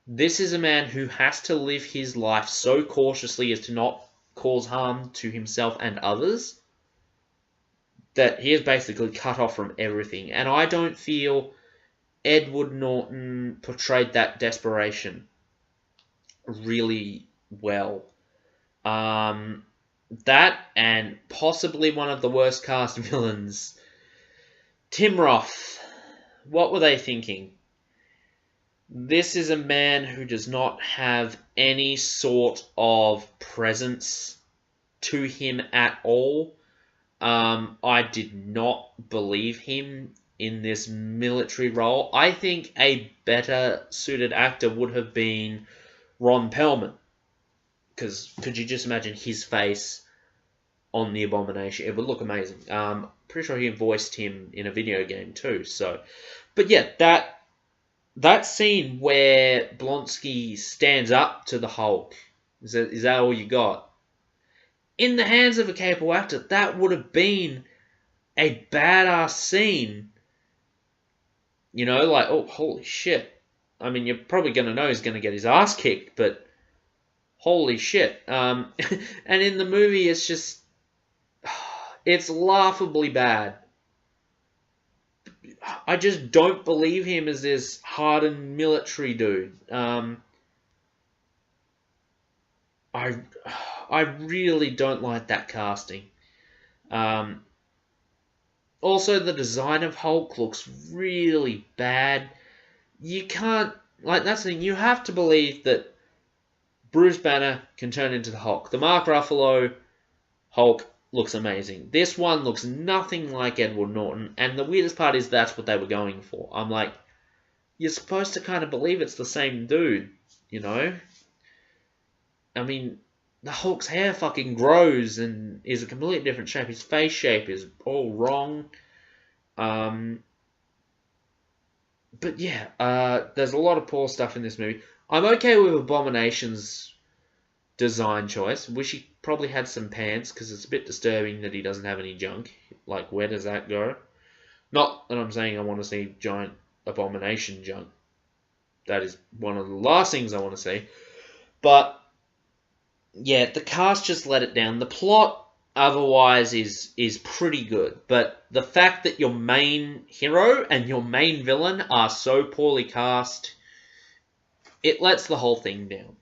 This is a man who has to live his life so cautiously as to not cause harm to himself and others, that he is basically cut off from everything. And I don't feel Edward Norton portrayed that desperation really well. That and possibly one of the worst cast villains, Tim Roth. What were they thinking? This is a man who does not have any sort of presence to him at all. I did not believe him in this military role. I think a better suited actor would have been Ron Perlman. Because could you just imagine his face on the Abomination? It would look amazing. Pretty sure he voiced him in a video game too. So, but yeah, that scene where Blonsky stands up to the Hulk, is that all you got? In the hands of a capable actor, that would have been a badass scene. You know, like, oh, holy shit. I mean, you're probably going to know he's going to get his ass kicked, but holy shit. And in the movie, it's just, it's laughably bad. I just don't believe him as this hardened military dude. I really don't like that casting. Also, the design of Hulk looks really bad. You can't, like, that's the thing, you have to believe that Bruce Banner can turn into the Hulk. The Mark Ruffalo Hulk looks amazing. This one looks nothing like Edward Norton, and the weirdest part is that's what they were going for. I'm like, you're supposed to kind of believe it's the same dude, you know? I mean, the Hulk's hair fucking grows and is a completely different shape. His face shape is all wrong. But yeah, there's a lot of poor stuff in this movie. I'm okay with Abomination's design choice. Wish he probably had some pants, because it's a bit disturbing that he doesn't have any junk. Like, where does that go? Not that I'm saying I want to see giant Abomination junk. That is one of the last things I want to see. But yeah, the cast just let it down. The plot otherwise is pretty good, but the fact that your main hero and your main villain are so poorly cast, it lets the whole thing down.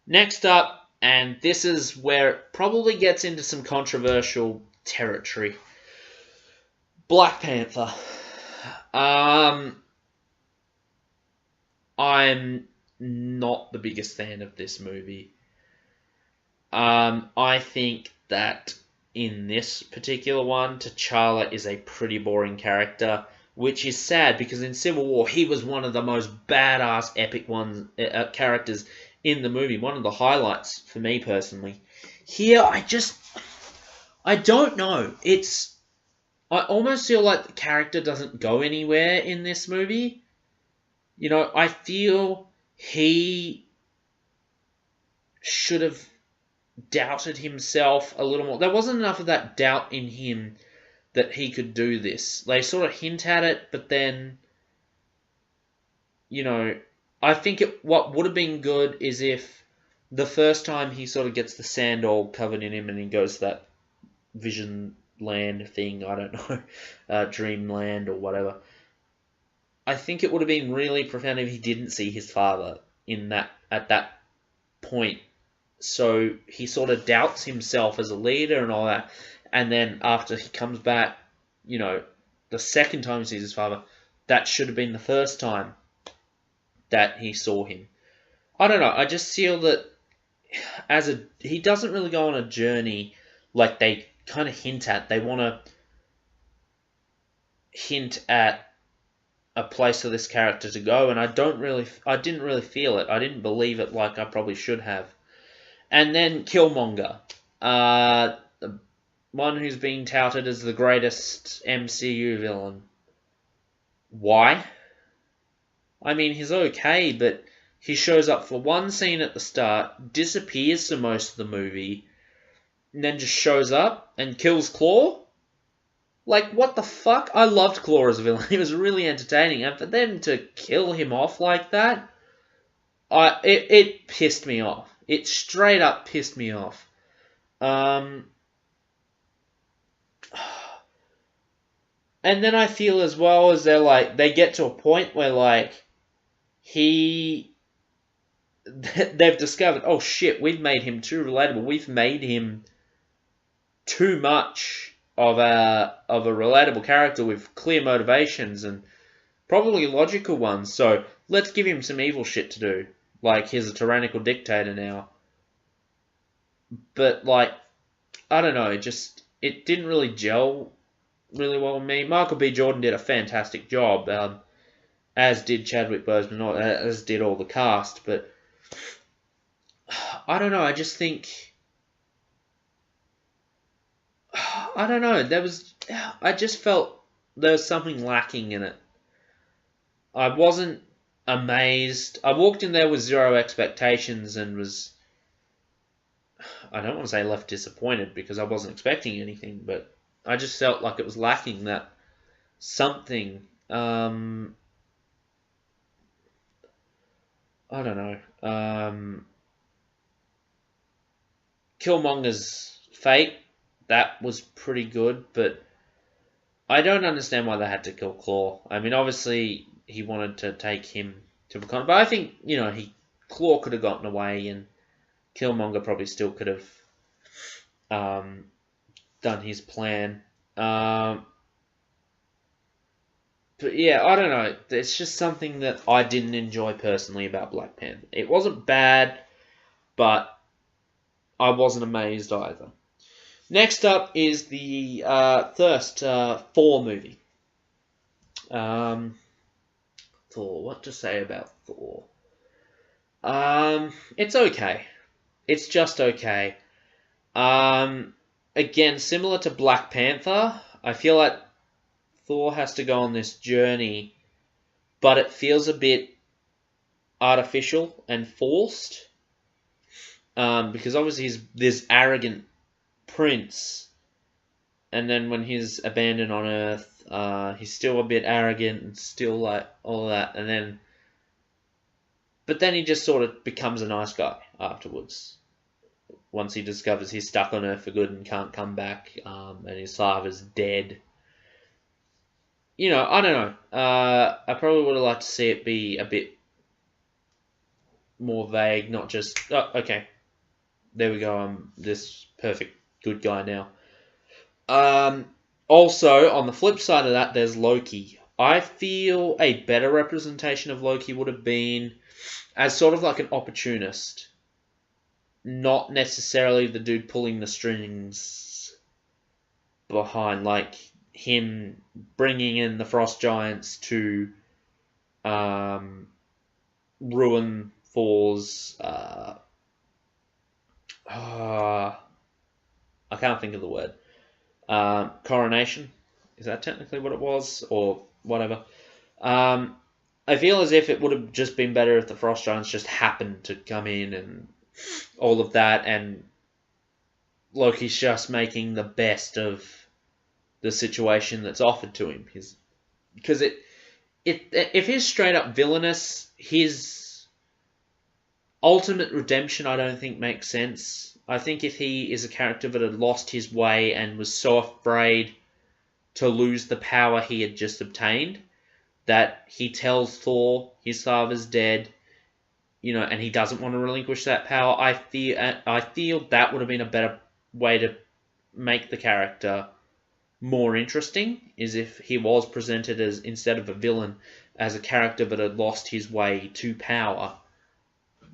Next up, and this is where it probably gets into some controversial territory, Black Panther. I'm not the biggest fan of this movie. I think that in this particular one, T'Challa is a pretty boring character, which is sad because in Civil War he was one of the most badass, epic characters in the movie. One of the highlights for me personally. Here, I don't know. I almost feel like the character doesn't go anywhere in this movie. I feel he should have doubted himself a little more. There wasn't enough of that doubt in him that he could do this. They sort of hint at it, but then, I think what would have been good is if the first time he sort of gets the sand all covered in him and he goes to that vision land thing, I don't know, dreamland or whatever. I think it would have been really profound if he didn't see his father at that point. So he sort of doubts himself as a leader and all that. And then after he comes back, the second time he sees his father, that should have been the first time that he saw him. I don't know. I just feel that he doesn't really go on a journey like they kind of hint at. They want to hint at a place for this character to go, and I didn't really feel it. I didn't believe it like I probably should have. And then Killmonger, the one who's being touted as the greatest MCU villain. Why? I mean, he's okay, but he shows up for one scene at the start, disappears for most of the movie, and then just shows up and kills Claw? Like, what the fuck? I loved Claw as a villain. He was really entertaining. And for them to kill him off like that, it pissed me off. It straight up pissed me off. And then I feel as well as they get to a point where they've discovered, oh shit, we've made him too relatable. We've made him too much of a relatable character with clear motivations and probably logical ones. So let's give him some evil shit to do. Like, he's a tyrannical dictator now. But I don't know, it didn't really gel really well with me. Michael B. Jordan did a fantastic job, as did Chadwick Boseman, as did all the cast. But I don't know. I just think, I don't know. I just felt there was something lacking in it. I wasn't amazed. I walked in there with zero expectations and was, I don't want to say left disappointed because I wasn't expecting anything, but I just felt like it was lacking that something. I don't know. Killmonger's fate, that was pretty good, but I don't understand why they had to kill Claw. I mean, obviously he wanted to take him to Wakanda, but I think Claw could have gotten away, and Killmonger probably still could have done his plan. But yeah, I don't know. It's just something that I didn't enjoy personally about Black Panther. It wasn't bad, but I wasn't amazed either. Next up is the first Thor movie. Thor. What to say about Thor? It's okay. It's just okay. Again, similar to Black Panther, I feel like Thor has to go on this journey, but it feels a bit artificial and forced. Because obviously he's this arrogant prince, and then when he's abandoned on Earth, he's still a bit arrogant and still like all that, but then he just sort of becomes a nice guy afterwards. Once he discovers he's stuck on Earth for good and can't come back, and his father's dead. I don't know. I probably would have liked to see it be a bit more vague, not just, oh, okay, there we go, I'm this perfect good guy now. Also, on the flip side of that, there's Loki. I feel a better representation of Loki would have been as sort of like an opportunist. not necessarily the dude pulling the strings behind, like him bringing in the Frost Giants to ruin Thor's. I can't think of the word. Coronation. Is that technically what it was, or whatever? I feel as if it would have just been better if the Frost Giants just happened to come in and all of that, and Loki's just making the best of the situation that's offered to him. Because if he's straight up villainous, his ultimate redemption I don't think makes sense. I think if he is a character that had lost his way and was so afraid to lose the power he had just obtained, that he tells Thor his father's dead, and he doesn't want to relinquish that power. I feel that would have been a better way to make the character more interesting, is if he was presented as, instead of a villain, as a character that had lost his way to power.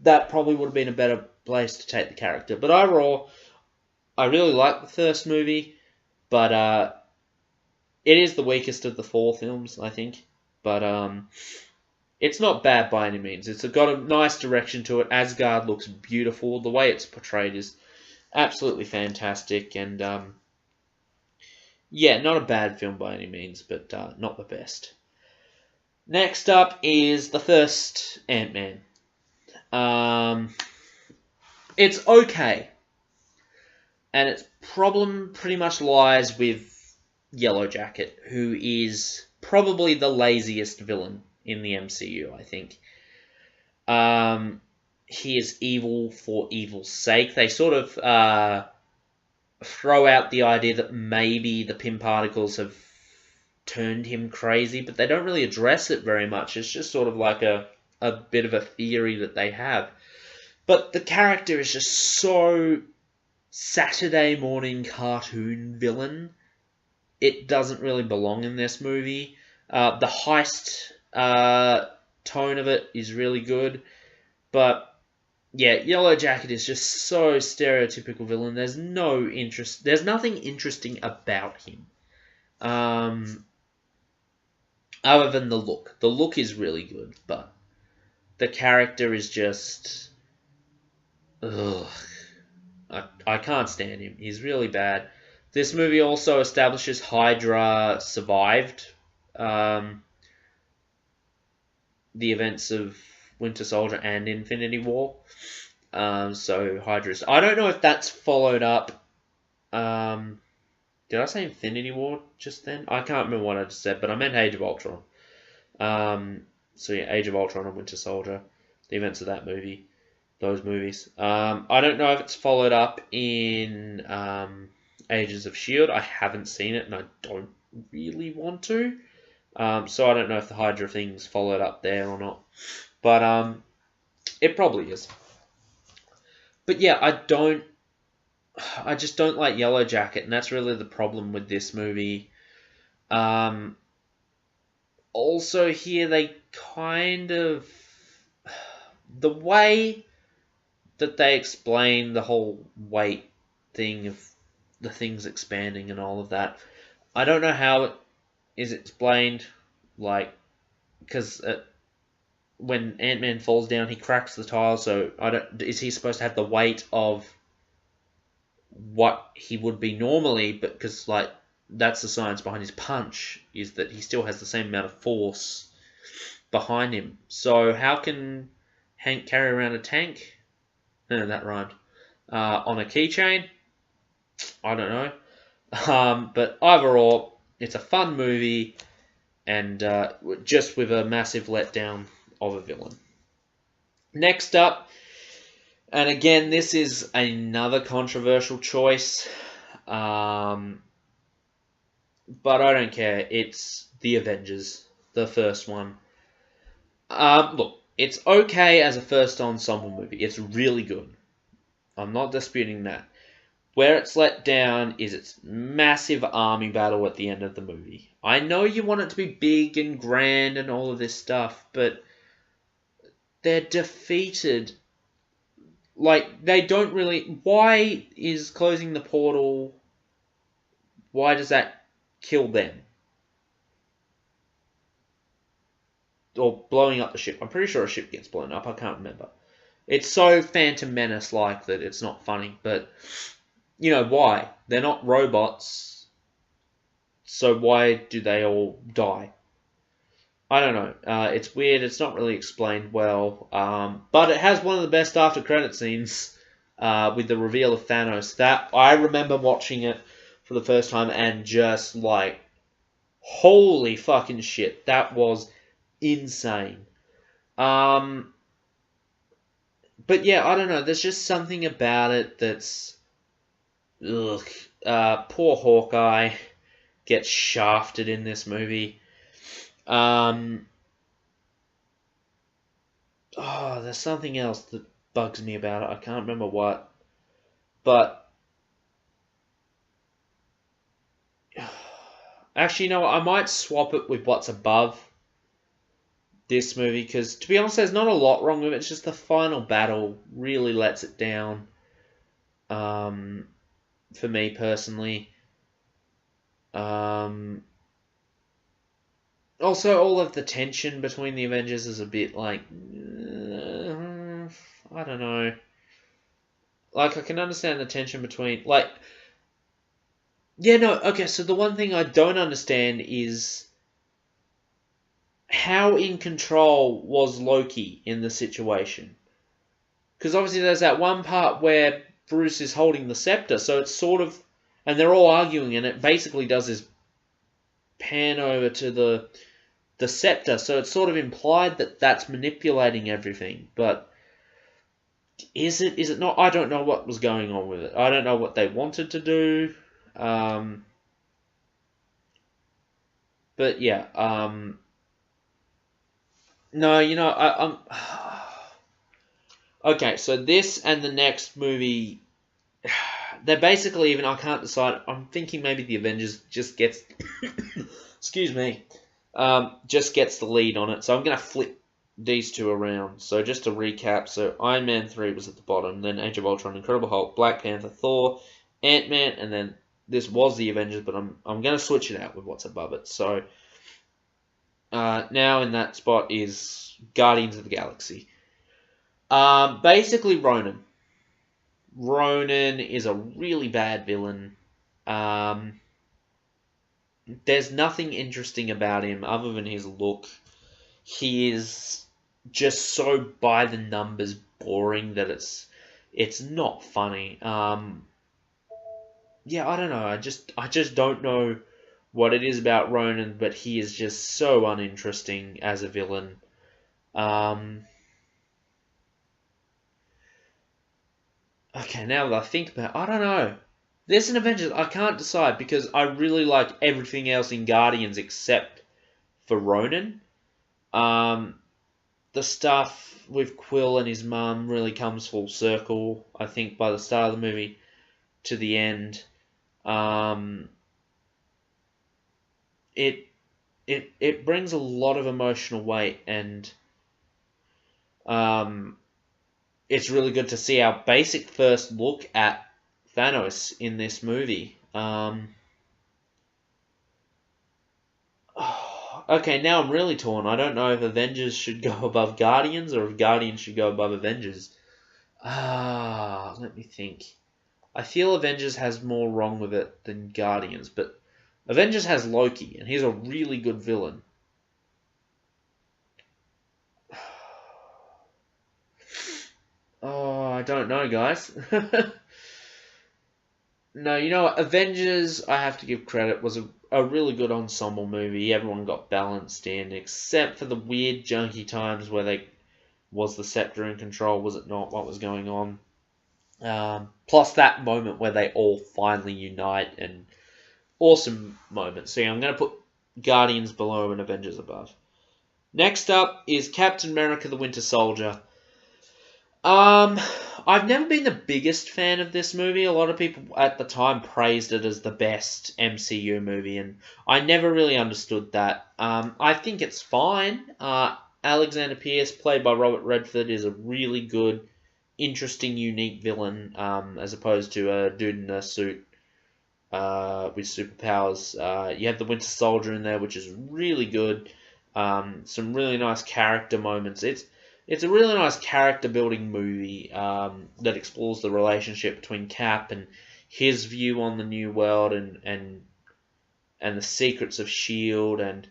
That probably would have been a better place to take the character. But overall, I really like the first movie, but it is the weakest of the 4 films, I think. But it's not bad by any means. It's got a nice direction to it. Asgard looks beautiful. The way it's portrayed is absolutely fantastic. And yeah, not a bad film by any means, but not the best. Next up is the first Ant-Man. It's okay. And its problem pretty much lies with Yellow Jacket, who is probably the laziest villain in the MCU, I think. He is evil for evil's sake. They sort of throw out the idea that maybe the Pym particles have turned him crazy, but they don't really address it very much. It's just sort of like a bit of a theory that they have. But the character is just so Saturday morning cartoon villain. It doesn't really belong in this movie. The heist tone of it is really good. But yeah, Yellow Jacket is just so stereotypical villain. There's no interest. There's nothing interesting about him. Other than the look. The look is really good, but the character is just... Ugh. I can't stand him. He's really bad. This movie also establishes Hydra survived the events of Winter Soldier and Infinity War. So Hydra's... I don't know if that's followed up. Did I say Infinity War just then? I can't remember what I just said, but I meant Age of Ultron. So yeah, Age of Ultron and Winter Soldier. The events of that movie. Those movies. I don't know if it's followed up in Agents of S.H.I.E.L.D. I haven't seen it, and I don't really want to. So I don't know if the Hydra thing's followed up there or not. But it probably is. But yeah, I just don't like Yellow Jacket, and that's really the problem with this movie. Also here, they kind of... The way that they explain the whole weight thing of the things expanding and all of that, I don't know how it is explained, like, because when Ant-Man falls down, he cracks the tile, so is he supposed to have the weight of what he would be normally, but because, like, that's the science behind his punch, is that he still has the same amount of force behind him. So how can Hank carry around a tank? No, that rhymed. On a keychain? I don't know. But overall, it's a fun movie, and just with a massive letdown of a villain. Next up, and again, this is another controversial choice, but I don't care. It's The Avengers, the first one. Look, it's okay as a first ensemble movie. It's really good. I'm not disputing that. Where it's let down is its massive army battle at the end of the movie. I know you want it to be big and grand and all of this stuff, but they're defeated Like, they don't really... Why is closing the portal... Why does that kill them? Or blowing up the ship. I'm pretty sure a ship gets blown up. I can't remember. It's so Phantom Menace-like that it's not funny. But, why? They're not robots. So why do they all die? I don't know. It's weird. It's not really explained well. But it has one of the best after-credit scenes with the reveal of Thanos. That I remember watching it for the first time and just like, holy fucking shit. That was insane. But yeah, I don't know. There's just something about it that's... Ugh. Poor Hawkeye gets shafted in this movie. There's something else that bugs me about it. I can't remember what. But... Actually, I might swap it with what's above this movie, because to be honest, there's not a lot wrong with it. It's just the final battle really lets it down. For me personally. Also, all of the tension between the Avengers is a bit like, I don't know. Like, I can understand the tension between, like, yeah, no, okay, so the one thing I don't understand is how in control was Loki in the situation? Because obviously there's that one part where Bruce is holding the scepter, so it's sort of, and they're all arguing, and it basically does this pan over to the scepter, so it's sort of implied that that's manipulating everything, but is it not? I don't know what was going on with it. I don't know what they wanted to do. But yeah, no, I'm okay. So this and the next movie, they're basically even. I can't decide. I'm thinking maybe the Avengers just gets, excuse me, just gets the lead on it. So I'm gonna flip these two around. So just to recap, so Iron Man 3 was at the bottom, then Age of Ultron, Incredible Hulk, Black Panther, Thor, Ant-Man, and then this was the Avengers, but I'm going to switch it out with what's above it. So now in that spot is Guardians of the Galaxy. Basically Ronan. Ronan is a really bad villain. There's nothing interesting about him other than his look. He is just so by the numbers boring that it's not funny. Yeah, I don't know. I just don't know what it is about Ronan, but he is just so uninteresting as a villain. Okay, now that I think about it, I don't know. There's an Avengers, I can't decide because I really like everything else in Guardians except for Ronan. The stuff with Quill and his mum really comes full circle, I think, by the start of the movie to the end. It brings a lot of emotional weight, and it's really good to see our basic first look at Thanos in this movie. Okay, now I'm really torn. I don't know if Avengers should go above Guardians or if Guardians should go above Avengers. Let me think. I feel Avengers has more wrong with it than Guardians, but Avengers has Loki, and he's a really good villain. Oh, I don't know, guys. No, you know what? Avengers, I have to give credit, was a really good ensemble movie. Everyone got balanced in, except for the weird junky times where was the scepter in control, was it not, what was going on? Plus that moment where they all finally unite, and awesome moment. So yeah, I'm going to put Guardians below and Avengers above. Next up is Captain America the Winter Soldier. I've never been the biggest fan of this movie. A lot of people at the time praised it as the best MCU movie, and I never really understood that. I think it's fine. Alexander Pierce, played by Robert Redford, is a really good interesting, unique villain, as opposed to a dude in a suit with superpowers. You have the Winter Soldier in there, which is really good. Some really nice character moments. It's a really nice character building movie that explores the relationship between Cap and his view on the new world and the secrets of Shield and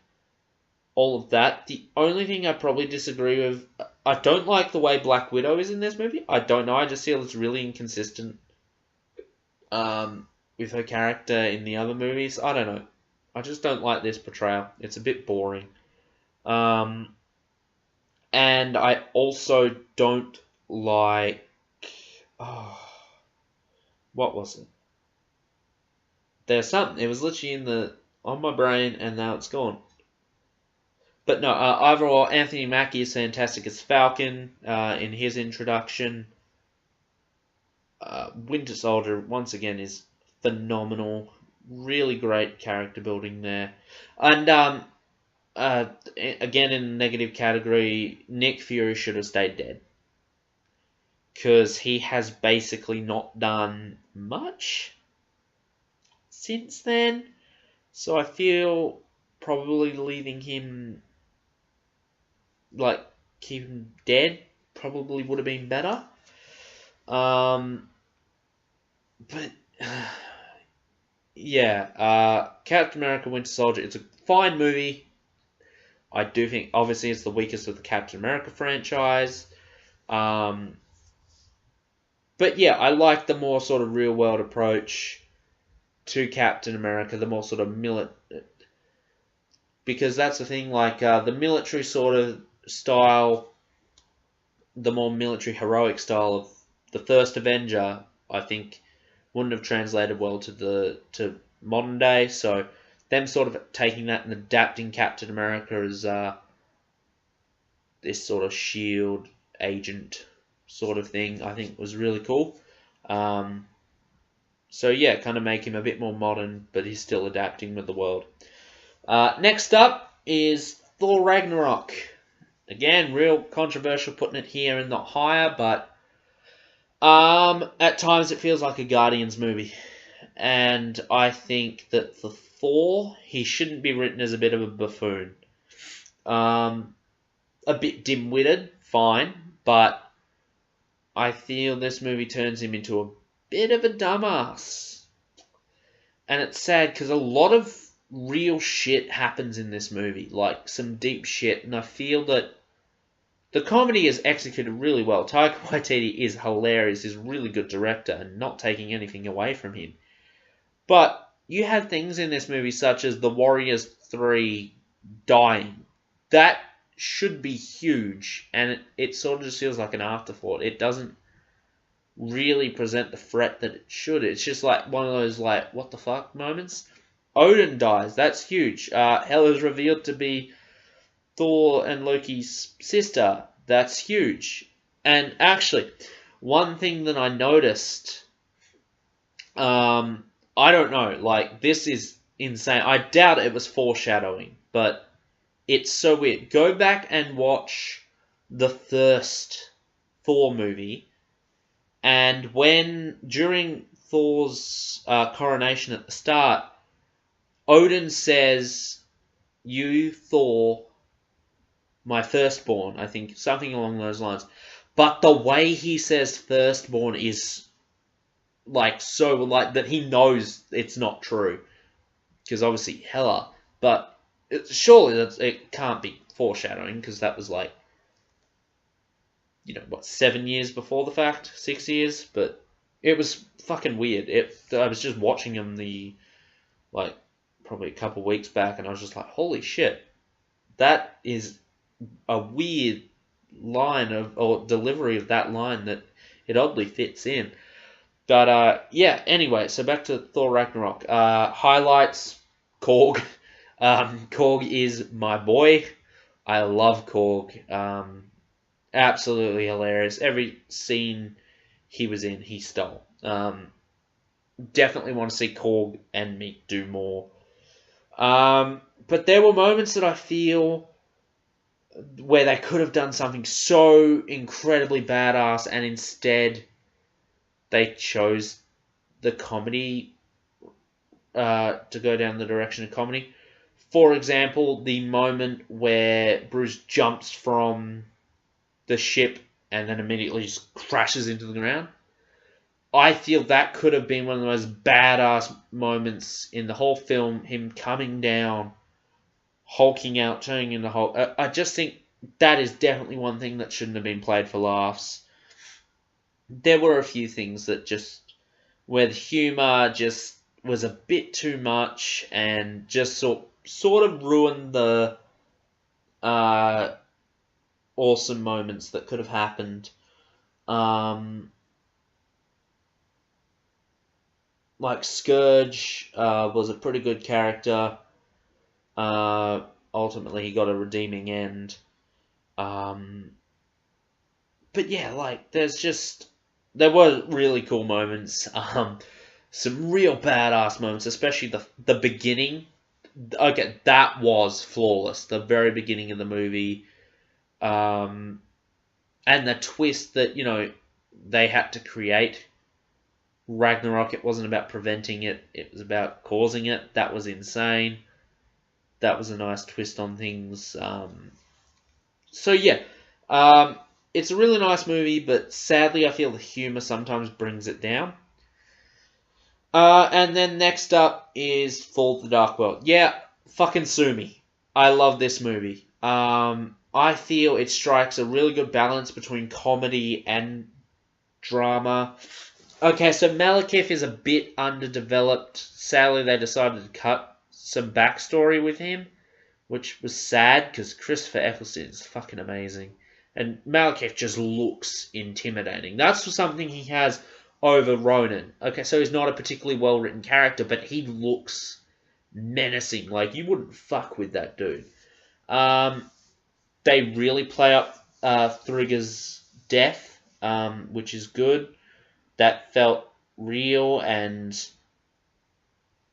all of that. The only thing I probably disagree with, I don't like the way Black Widow is in this movie. I don't know. I just feel it's really inconsistent with her character in the other movies. I don't know. I just don't like this portrayal. It's a bit boring. And I also don't like. Oh, what was it? There's something. It was literally on my brain, and now it's gone. But no, overall, Anthony Mackie is fantastic as Falcon in his introduction. Winter Soldier, once again, is phenomenal. Really great character building there. And again, in the negative category, Nick Fury should have stayed dead. Because he has basically not done much since then. So I feel probably leaving him, keep him dead, probably would have been better. But yeah, Captain America Winter Soldier, it's a fine movie. I do think, obviously, it's the weakest of the Captain America franchise. But yeah, I like the more sort of real world approach to Captain America, the more sort of because that's the thing, the military sort of style, the more military heroic style of the first Avenger, I think wouldn't have translated well to modern day. So them sort of taking that and adapting Captain America as this sort of shield agent sort of thing, I think was really cool. So yeah, kind of make him a bit more modern, but he's still adapting with the world. Next up is Thor Ragnarok. Again, real controversial putting it here and not higher, but at times it feels like a Guardians movie. And I think that the Thor, he shouldn't be written as a bit of a buffoon. A bit dim-witted, fine, but I feel this movie turns him into a bit of a dumbass. And it's sad because a lot of real shit happens in this movie, like some deep shit, and I feel that the comedy is executed really well. Taika Waititi is hilarious, is a really good director, and not taking anything away from him. But you have things in this movie such as the Warriors 3 dying. That should be huge, and it sort of just feels like an afterthought. It doesn't really present the threat that it should. It's just like one of those, what the fuck moments. Odin dies. That's huge. Hela is revealed to be Thor and Loki's sister. That's huge. And actually, one thing that I noticed, I don't know, this is insane. I doubt it was foreshadowing, but it's so weird. Go back and watch the first Thor movie, and during Thor's coronation at the start, Odin says, "You, Thor, my firstborn," I think, something along those lines. But the way he says firstborn is that he knows it's not true. Because obviously Hela. But surely it can't be foreshadowing, because that was 7 years before the fact? 6 years? But it was fucking weird. I was just watching him probably a couple weeks back, and I was just like, holy shit. That is a weird line or delivery of that line that it oddly fits in. But yeah, anyway, so back to Thor Ragnarok. Highlights, Korg. Korg is my boy. I love Korg. Absolutely hilarious. Every scene he was in, he stole. Definitely want to see Korg and Meek do more. But there were moments that I feel where they could have done something so incredibly badass, and instead they chose the comedy to go down the direction of comedy. For example, the moment where Bruce jumps from the ship and then immediately just crashes into the ground. I feel that could have been one of the most badass moments in the whole film. Him coming down, hulking out, turning into Hulk. I just think that is definitely one thing that shouldn't have been played for laughs. There were a few things that just, where the humor just was a bit too much and just sort of ruined the awesome moments that could have happened. Like Scourge was a pretty good character. Ultimately, he got a redeeming end. But yeah, like there were really cool moments. Some real badass moments, especially the beginning. Okay, that was flawless. The very beginning of the movie, and the twist that they had to create. Ragnarok, it wasn't about preventing it, it was about causing it. That was insane. That was a nice twist on things. So yeah, it's a really nice movie, but sadly I feel the humour sometimes brings it down. And then next up is Fall to the Dark World. Yeah, fucking sue me. I love this movie. I feel it strikes a really good balance between comedy and drama. Okay, so Malekith is a bit underdeveloped. Sadly, they decided to cut some backstory with him, which was sad because Christopher Eccleston is fucking amazing. And Malekith just looks intimidating. That's something he has over Ronan. Okay, so he's not a particularly well-written character, but he looks menacing. Like, you wouldn't fuck with that dude. They really play up Thriger's death, which is good. That felt real, and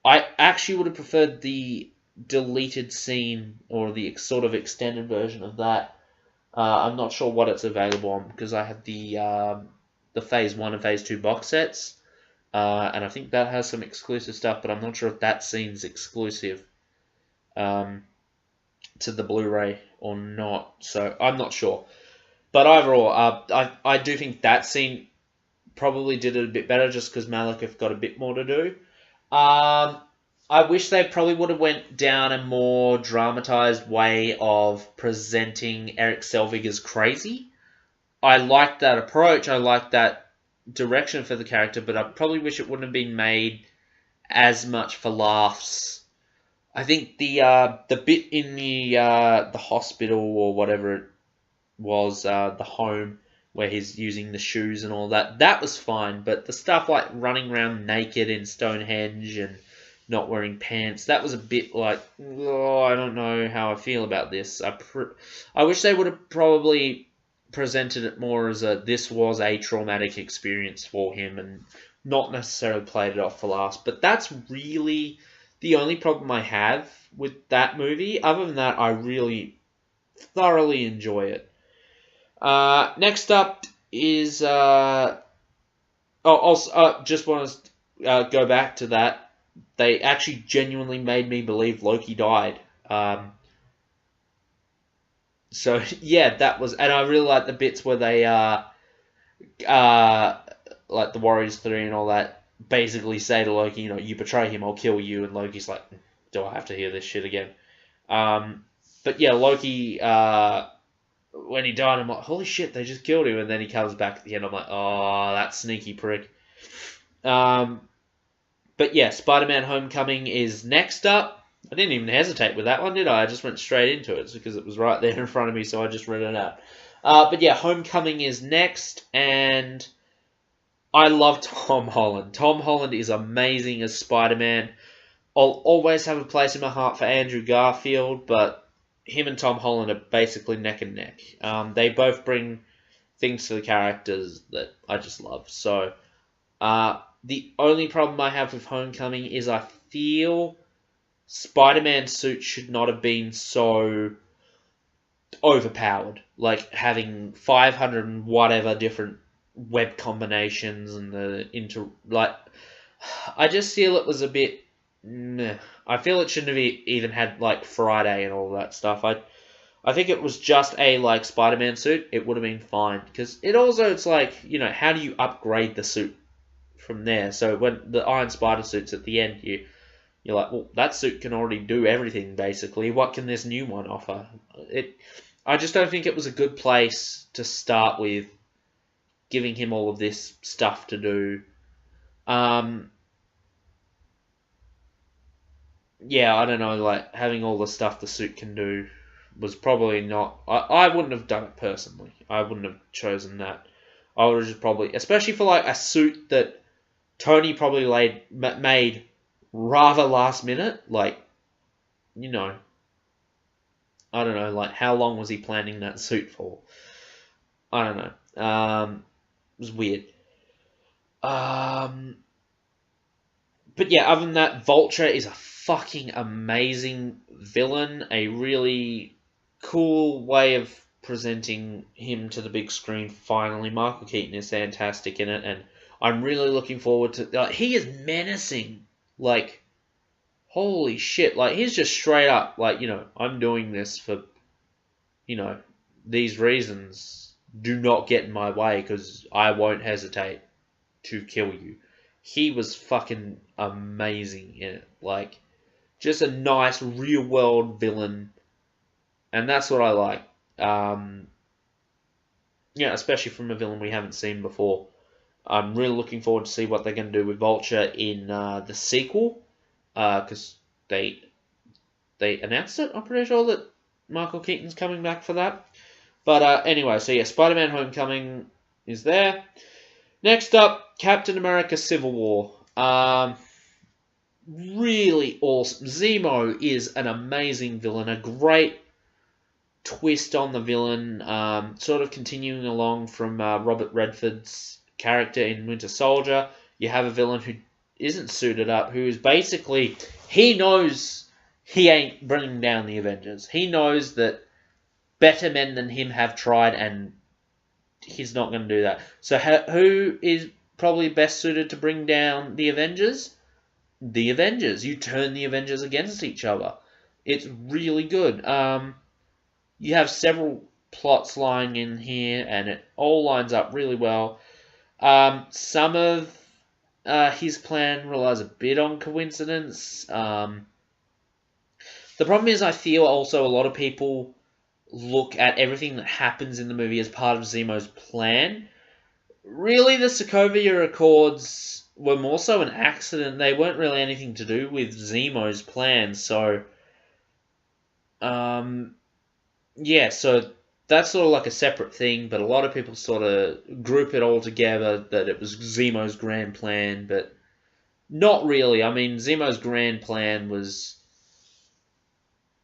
I actually would have preferred the deleted scene or the sort of extended version of that. I'm not sure what it's available on because I have the Phase 1 and Phase 2 box sets, and I think that has some exclusive stuff, but I'm not sure if that scene's exclusive to the Blu-ray or not, so I'm not sure. But overall, I do think that scene probably did it a bit better just because Malekith got a bit more to do. I wish they probably would have went down a more dramatized way of presenting Eric Selvig as crazy. I like that approach. I like that direction for the character, but I probably wish it wouldn't have been made as much for laughs. I think the bit in the hospital or whatever it was, the home, where he's using the shoes and all that, that was fine, but the stuff like running around naked in Stonehenge and not wearing pants, that was a bit like, oh, I don't know how I feel about this. I wish they would have probably presented it more as this was a traumatic experience for him and not necessarily played it off for laughs. But that's really the only problem I have with that movie. Other than that, I really thoroughly enjoy it. Next up is also just want to go back to that. They actually genuinely made me believe Loki died. So yeah, that was, and I really like the bits where they like the Warriors 3 and all that, basically say to Loki, you betray him, I'll kill you, and Loki's like, do I have to hear this shit again? But yeah, Loki, when he died, I'm like, holy shit, they just killed him, and then he comes back at the end, I'm like, oh, that sneaky prick. But yeah, Spider-Man Homecoming is next up. I didn't even hesitate with that one, did I? I just went straight into it because it was right there in front of me, so I just read it out. But yeah, Homecoming is next, and I love Tom Holland. Tom Holland is amazing as Spider-Man. I'll always have a place in my heart for Andrew Garfield, but him and Tom Holland are basically neck and neck. They both bring things to the characters that I just love. So, the only problem I have with Homecoming is I feel Spider-Man's suit should not have been so overpowered. Like having 500 and whatever different web combinations and I just feel it was a bit. Meh. I feel it shouldn't have even had like Friday and all that stuff. I think it was just a like Spider-Man suit. It would have been fine because it's like how do you upgrade the suit from there? So when the Iron Spider suit's at the end, you're like, well, that suit can already do everything basically. What can this new one offer? I just don't think it was a good place to start with, giving him all of this stuff to do. Yeah, I don't know, like, having all the stuff the suit can do was probably not... I wouldn't have done it personally. I wouldn't have chosen that. I would have just probably... Especially for, like, a suit that Tony probably made rather last minute. Like, I don't know, like, how long was he planning that suit for? I don't know. It was weird. But yeah, other than that, Vulture is a fucking amazing villain. A really cool way of presenting him to the big screen. Finally, Michael Keaton is fantastic in it, and I'm really looking forward to. He is menacing. Like, holy shit! Like, he's just straight up like, I'm doing this for, these reasons. Do not get in my way because I won't hesitate to kill you. He was fucking amazing in it. Like, just a nice real world villain, and that's what I like. Especially from a villain we haven't seen before. I'm really looking forward to see what they're going to do with Vulture in the sequel, because they announced it. I'm pretty sure that Michael Keaton's coming back for that. But anyway, so yeah, Spider-Man: Homecoming is there. Next up, Captain America: Civil War. Really awesome. Zemo is an amazing villain, a great twist on the villain, sort of continuing along from Robert Redford's character in Winter Soldier. You have a villain who isn't suited up, who is basically, he knows he ain't bringing down the Avengers. He knows that better men than him have tried, and he's not going to do that. So who is probably best suited to bring down the Avengers? The Avengers. You turn the Avengers against each other. It's really good. You have several plots lying in here, and it all lines up really well. Some of his plan relies a bit on coincidence. The problem is, I feel also a lot of people look at everything that happens in the movie as part of Zemo's plan. Really, the Sokovia Accords were more so an accident. They weren't really anything to do with Zemo's plan. So, yeah, so that's sort of like a separate thing, but a lot of people sort of group it all together that it was Zemo's grand plan, but not really. I mean, Zemo's grand plan was,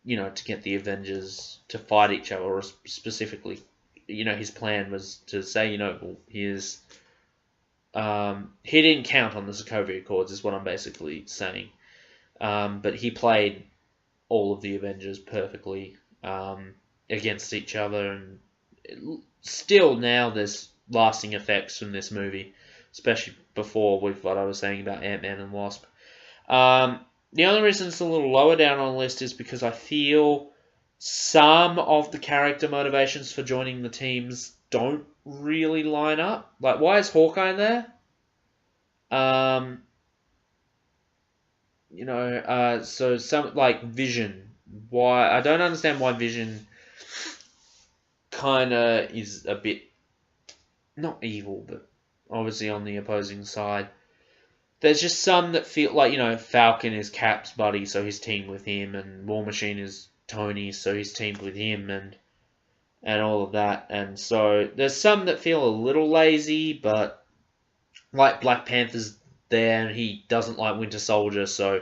to get the Avengers to fight each other, or specifically, his plan was to say, well, he didn't count on the Sokovia Accords, is what I'm basically saying. But he played all of the Avengers perfectly against each other, and still now there's lasting effects from this movie, especially before with what I was saying about Ant-Man and Wasp. The only reason it's a little lower down on the list is because I feel some of the character motivations for joining the teams don't really line up. Like, why is Hawkeye there? So some, like, Vision. Why? I don't understand why Vision kind of is a bit, not evil, but obviously on the opposing side. There's just some that feel like, Falcon is Cap's buddy, so he's teamed with him, and War Machine is Tony, so he's teamed with him, and all of that. And so there's some that feel a little lazy, but like Black Panther's there, and he doesn't like Winter Soldier, so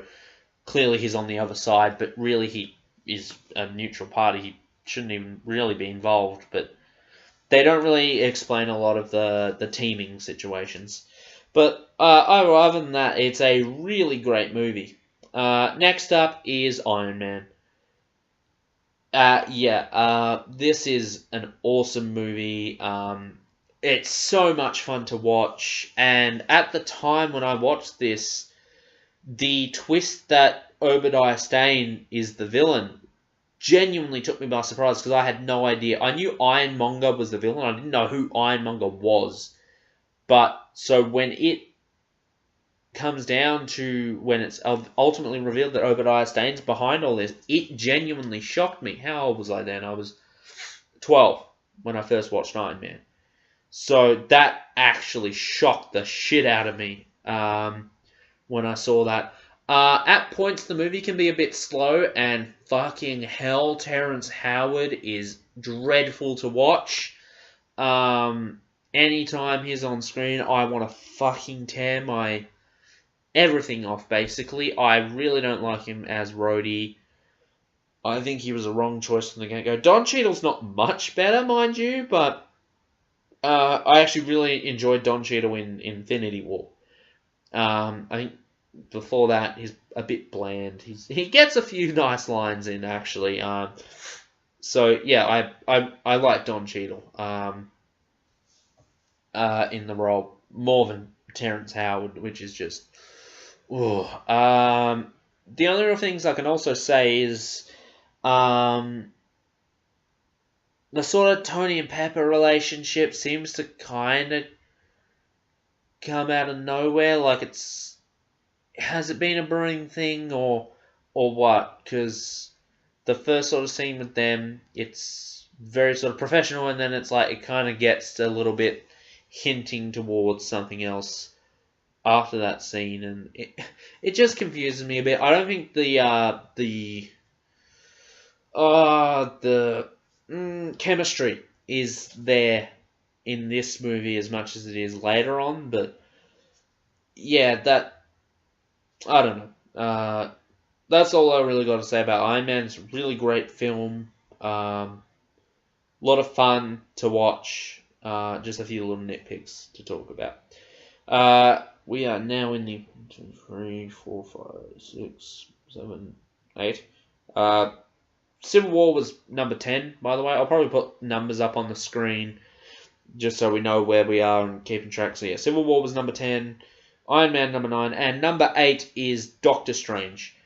clearly he's on the other side, but really he is a neutral party. He shouldn't even really be involved, but they don't really explain a lot of the teaming situations. But other than that, it's a really great movie. Next up is Iron Man. This is an awesome movie. It's so much fun to watch, and at the time when I watched this, the twist that Obadiah Stane is the villain genuinely took me by surprise because I had no idea. I knew Ironmonger was the villain. I didn't know who Ironmonger was. But so when it comes down to when it's ultimately revealed that Obadiah Stane's behind all this, it genuinely shocked me. How old was I then? I was 12 when I first watched Iron Man. So that actually shocked the shit out of me when I saw that. At points, the movie can be a bit slow, and fucking hell, Terrence Howard is dreadful to watch. Anytime he's on screen, I want to fucking tear my everything off, basically. I really don't like him as Rhodey. I think he was a wrong choice from the get-go. Don Cheadle's not much better, mind you, but I actually really enjoyed Don Cheadle in Infinity War. I think before that, he's a bit bland. He gets a few nice lines in, actually. So, yeah, I like Don Cheadle in the role more than Terrence Howard, which is just... Ooh. The only other things I can also say is the sort of Tony and Pepper relationship seems to kind of come out of nowhere. Like, has it been a brewing thing or what? Because the first sort of scene with them, it's very sort of professional, and then it's like it kind of gets a little bit hinting towards something else after that scene, and it just confuses me a bit. I don't think the chemistry is there in this movie as much as it is later on, but yeah, that I don't know. That's all I really got to say about Iron Man. It's a really great film. A lot of fun to watch. Just a few little nitpicks to talk about. We are now in the 1, 2, 3, 4, 5, 6, 7, 8. Civil War was number 10, by the way. I'll probably put numbers up on the screen just so we know where we are and keeping track. So yeah, Civil War was number 10, Iron Man number 9, and number 8 is Doctor Strange.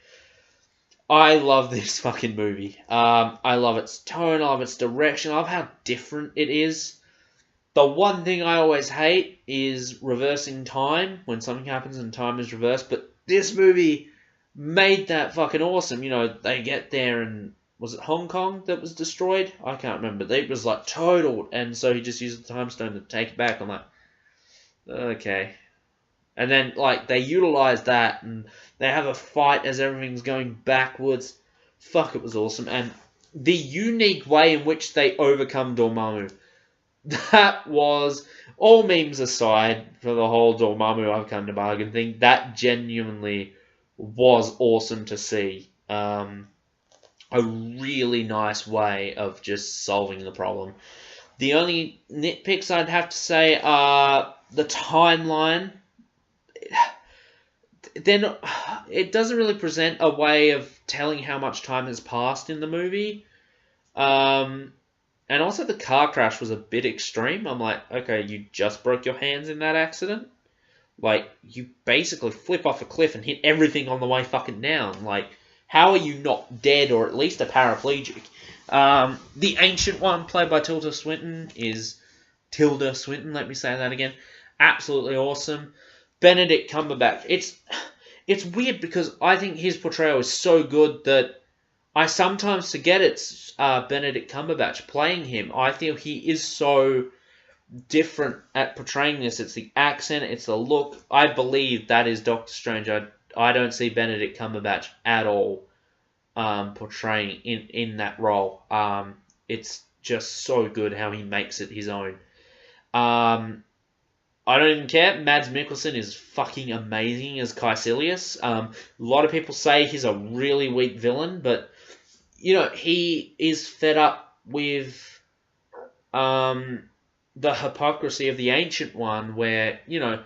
I love this fucking movie. I love its tone, I love its direction, I love how different it is. The one thing I always hate is reversing time, when something happens and time is reversed, but this movie made that fucking awesome. You know, they get there and, was it Hong Kong that was destroyed? I can't remember. It was like totaled, and so he just used the time stone to take it back. I'm like, okay. And then, like, they utilize that, and they have a fight as everything's going backwards. Fuck, it was awesome. And the unique way in which they overcome Dormammu. That was, all memes aside, for the whole Dormammu I've come to bargain thing, that genuinely was awesome to see. A really nice way of just solving the problem. The only nitpicks I'd have to say are the timeline. It doesn't really present a way of telling how much time has passed in the movie. And also the car crash was a bit extreme. I'm like, okay, you just broke your hands in that accident? Like, you basically flip off a cliff and hit everything on the way fucking down. Like, how are you not dead or at least a paraplegic? The Ancient One, played by Tilda Swinton, let me say that again. Absolutely awesome. Benedict Cumberbatch. It's weird because I think his portrayal is so good that I sometimes forget it's Benedict Cumberbatch playing him. I feel he is so different at portraying this. It's the accent, it's the look. I believe that is Doctor Strange. I don't see Benedict Cumberbatch at all portraying in that role. It's just so good how he makes it his own. I don't even care. Mads Mikkelsen is fucking amazing as Caecilius. A lot of people say he's a really weak villain, but you know, he is fed up with the hypocrisy of the Ancient One, where, you know,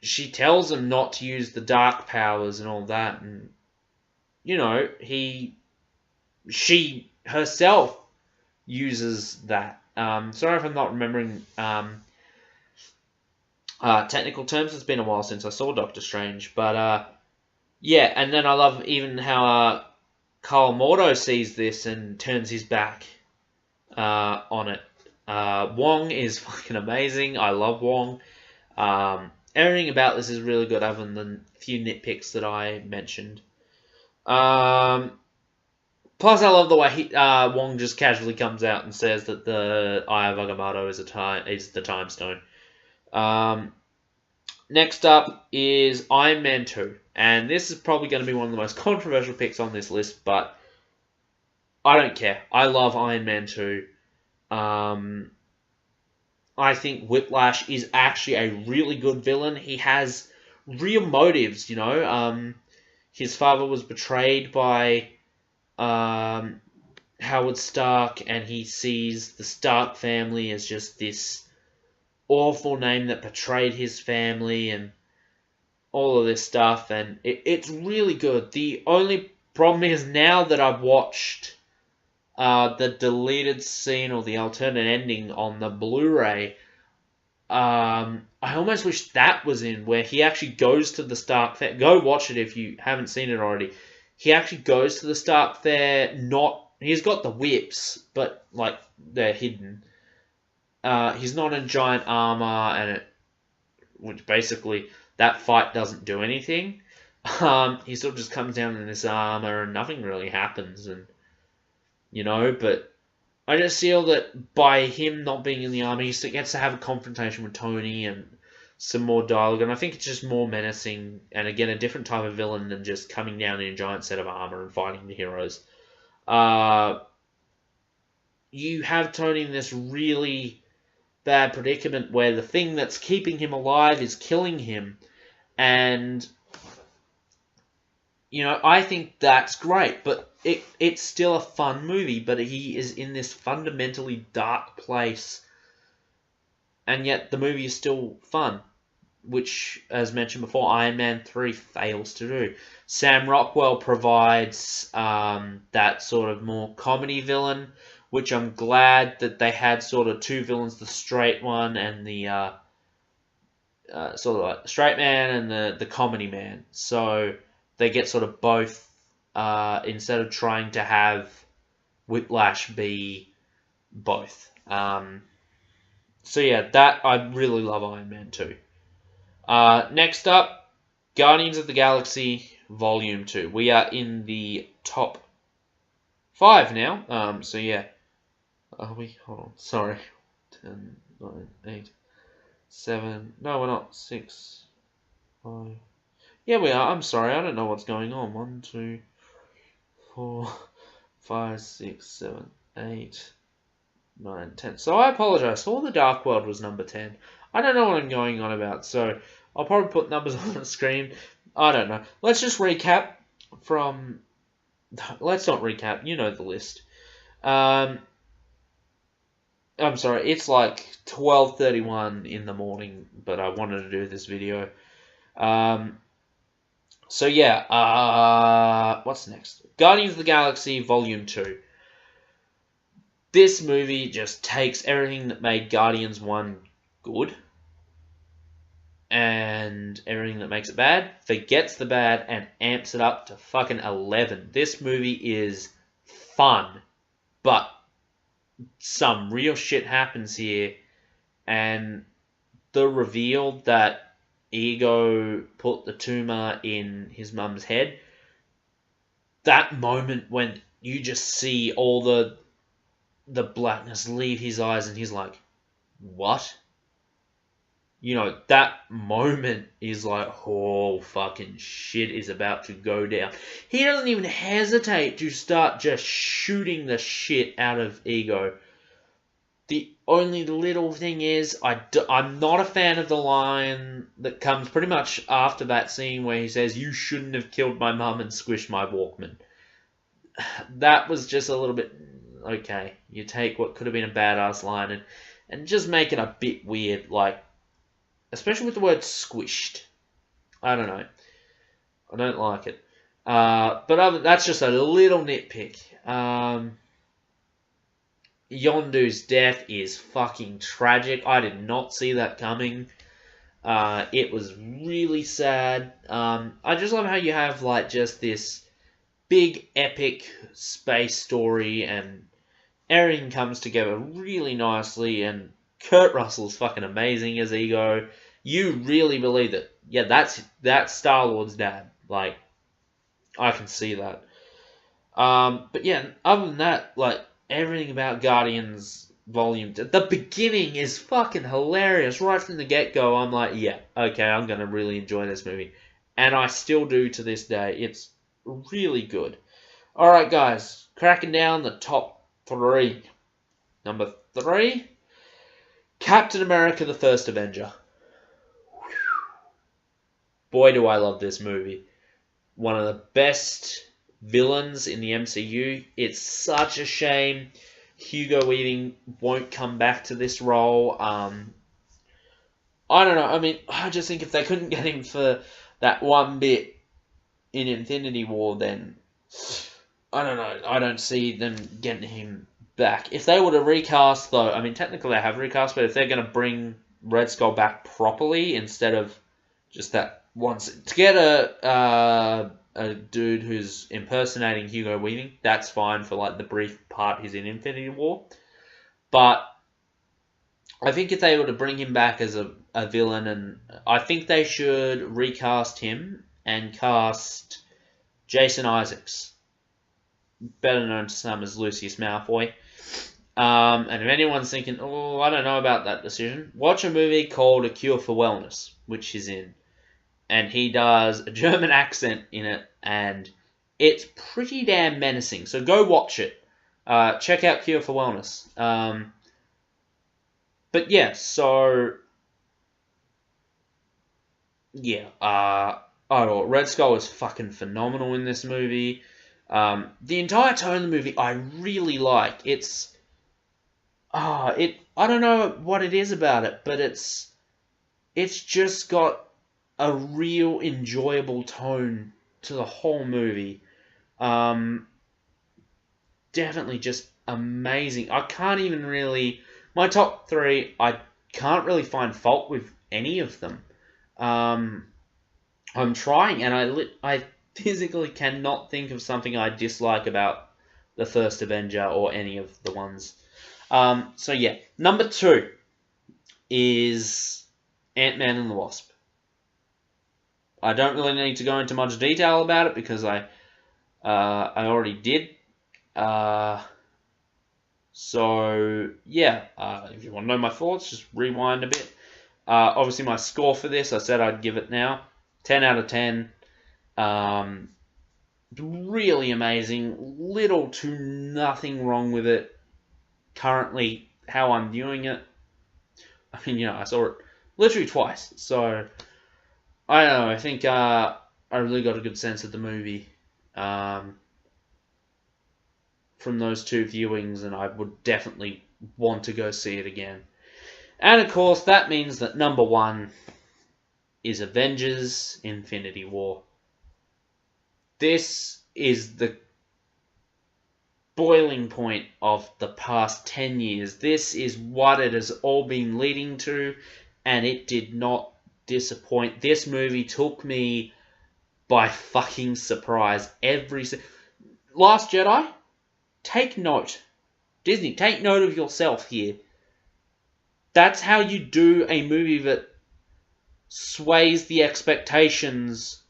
she tells him not to use the dark powers and all that, and, you know, he she herself uses that. Sorry if I'm not remembering technical terms. It's been a while since I saw Doctor Strange, but yeah. And then I love even how Carl Mordo sees this and turns his back on it. Wong is fucking amazing. I love Wong. Everything about this is really good, other than a few nitpicks that I mentioned. Plus, I love the way Wong just casually comes out and says that the Eye of Agamotto is the Time Stone. Next up is Iron Man 2. And this is probably going to be one of the most controversial picks on this list, but I don't care. I love Iron Man 2. I think Whiplash is actually a really good villain. He has real motives, you know. His father was betrayed by Howard Stark, and he sees the Stark family as just this awful name that betrayed his family and all of this stuff, and it's really good. The only problem is now that I've watched the deleted scene or the alternate ending on the Blu-ray, I almost wish that was in, where he actually goes to the Stark Fair. Go watch it if you haven't seen it already. He actually goes to the Stark Fair, he's got the whips, but, like, they're hidden. He's not in giant armor, which basically, that fight doesn't do anything. He sort of just comes down in this armor, and nothing really happens, and, you know, but I just feel that by him not being in the army, he gets to have a confrontation with Tony and some more dialogue, and I think it's just more menacing, and again, a different type of villain than just coming down in a giant set of armor and fighting the heroes. You have Tony in this really bad predicament where the thing that's keeping him alive is killing him, and, you know, I think that's great, but it's still a fun movie, but he is in this fundamentally dark place, and yet the movie is still fun, which, as mentioned before, Iron Man 3 fails to do. Sam Rockwell provides that sort of more comedy villain, which I'm glad that they had sort of two villains, the straight one and the sort of like the straight man and the comedy man. So they get sort of both, instead of trying to have Whiplash be both. So yeah, that I really love Iron Man 2. Next up, Guardians of the Galaxy Volume 2. We are in the top 5 now. So yeah. Are we? Hold on. Sorry. 10, 9, 8, 7. No, we're not. 6, 5. Yeah, we are. I'm sorry. I don't know what's going on. 1, 2, 4, 5, 6, 7, 8, 9, 10. So I apologize. All the Dark World was number 10. I don't know what I'm going on about, so I'll probably put numbers on the screen. I don't know. Let's just recap from... Let's not recap. You know the list. I'm sorry, it's like 12:31 in the morning, but I wanted to do this video. So yeah, what's next? Guardians of the Galaxy Volume 2. This movie just takes everything that made Guardians 1 good, and everything that makes it bad, forgets the bad, and amps it up to fucking 11. This movie is fun, but some real shit happens here, and the reveal that Ego put the tumor in his mum's head, that moment when you just see all the blackness leave his eyes and he's like, what? You know, that moment is like, oh, fucking shit is about to go down. He doesn't even hesitate to start just shooting the shit out of Ego. The only little thing is, I'm not a fan of the line that comes pretty much after that scene where he says, you shouldn't have killed my mum and squished my Walkman. That was just a little bit, okay, you take what could have been a badass line and just make it a bit weird, like, especially with the word squished. I don't know. I don't like it. But that's just a little nitpick. Yondu's death is fucking tragic. I did not see that coming. It was really sad. I just love how you have like just this big epic space story and everything comes together really nicely, and Kurt Russell's fucking amazing as Ego. You really believe that, yeah, that's Star-Lord's dad. Like, I can see that. But yeah, other than that, like, everything about Guardians Volume 2, the beginning is fucking hilarious. Right from the get-go, I'm like, yeah, okay, I'm gonna really enjoy this movie. And I still do to this day. It's really good. Alright, guys, cracking down the top 3. Number 3, Captain America: The First Avenger. Boy, do I love this movie. One of the best villains in the MCU. It's such a shame Hugo Weaving won't come back to this role. I don't know. I mean, I just think if they couldn't get him for that one bit in Infinity War, then I don't know. I don't see them getting him back. If they were to recast, though, I mean, technically they have recast, but if they're going to bring Red Skull back properly instead of just that once, to get a dude who's impersonating Hugo Weaving, that's fine for like the brief part he's in Infinity War. But I think if they were to bring him back as a villain, and I think they should recast him and cast Jason Isaacs, better known to some as Lucius Malfoy. And if anyone's thinking, oh, I don't know about that decision, watch a movie called A Cure for Wellness, which he's in. And he does a German accent in it, and it's pretty damn menacing. So go watch it. Check out Cure for Wellness. But yeah, so yeah, Red Skull is fucking phenomenal in this movie. The entire tone of the movie I really like. I don't know what it is about it, but it's just got a real enjoyable tone to the whole movie. Definitely just amazing. I can't even really... My top 3, I can't really find fault with any of them. I'm trying, and I physically cannot think of something I dislike about the first Avenger or any of the ones. So yeah, number 2 is Ant-Man and the Wasp. I don't really need to go into much detail about it because I already did. So yeah, if you want to know my thoughts, just rewind a bit. Obviously, my score for this, I said I'd give it now 10 out of 10. Really amazing. Little to nothing wrong with it. Currently, how I'm viewing it. I mean, I saw it literally twice, so I don't know. I think I really got a good sense of the movie from those 2 viewings, and I would definitely want to go see it again. And of course, that means that number 1 is Avengers: Infinity War. This is the boiling point of the past 10 years. This is what it has all been leading to, and it did not disappoint. This movie took me by fucking surprise. Last Jedi, take note. Disney, take note of yourself here. That's how you do a movie that sways the expectations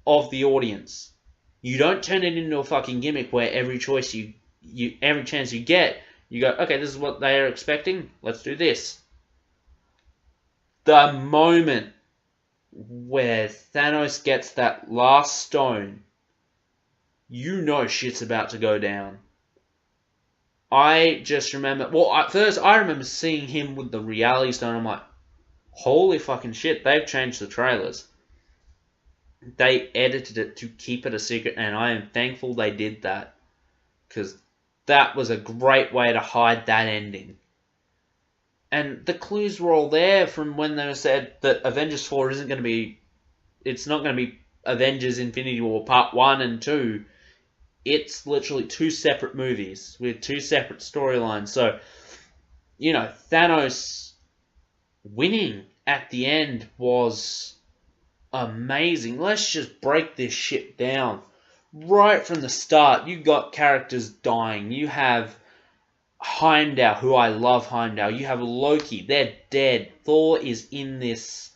of the audience. You don't turn it into a fucking gimmick where every chance you get, you go, okay, this is what they are expecting, let's do this. The moment where Thanos gets that last stone, you know shit's about to go down. I just remember... Well, at first, I remember seeing him with the reality stone. I'm like, holy fucking shit, they've changed the trailers. They edited it to keep it a secret, and I am thankful they did that. Because that was a great way to hide that ending. And the clues were all there from when they said that Avengers 4 isn't going to be... It's not going to be Avengers Infinity War Part 1 and 2. it's literally two separate movies with two separate storylines. So, Thanos winning at the end was amazing. Let's just break this shit down. Right from the start, you got characters dying. You have Heimdall, who I love Heimdall. You have Loki, they're dead. Thor is in this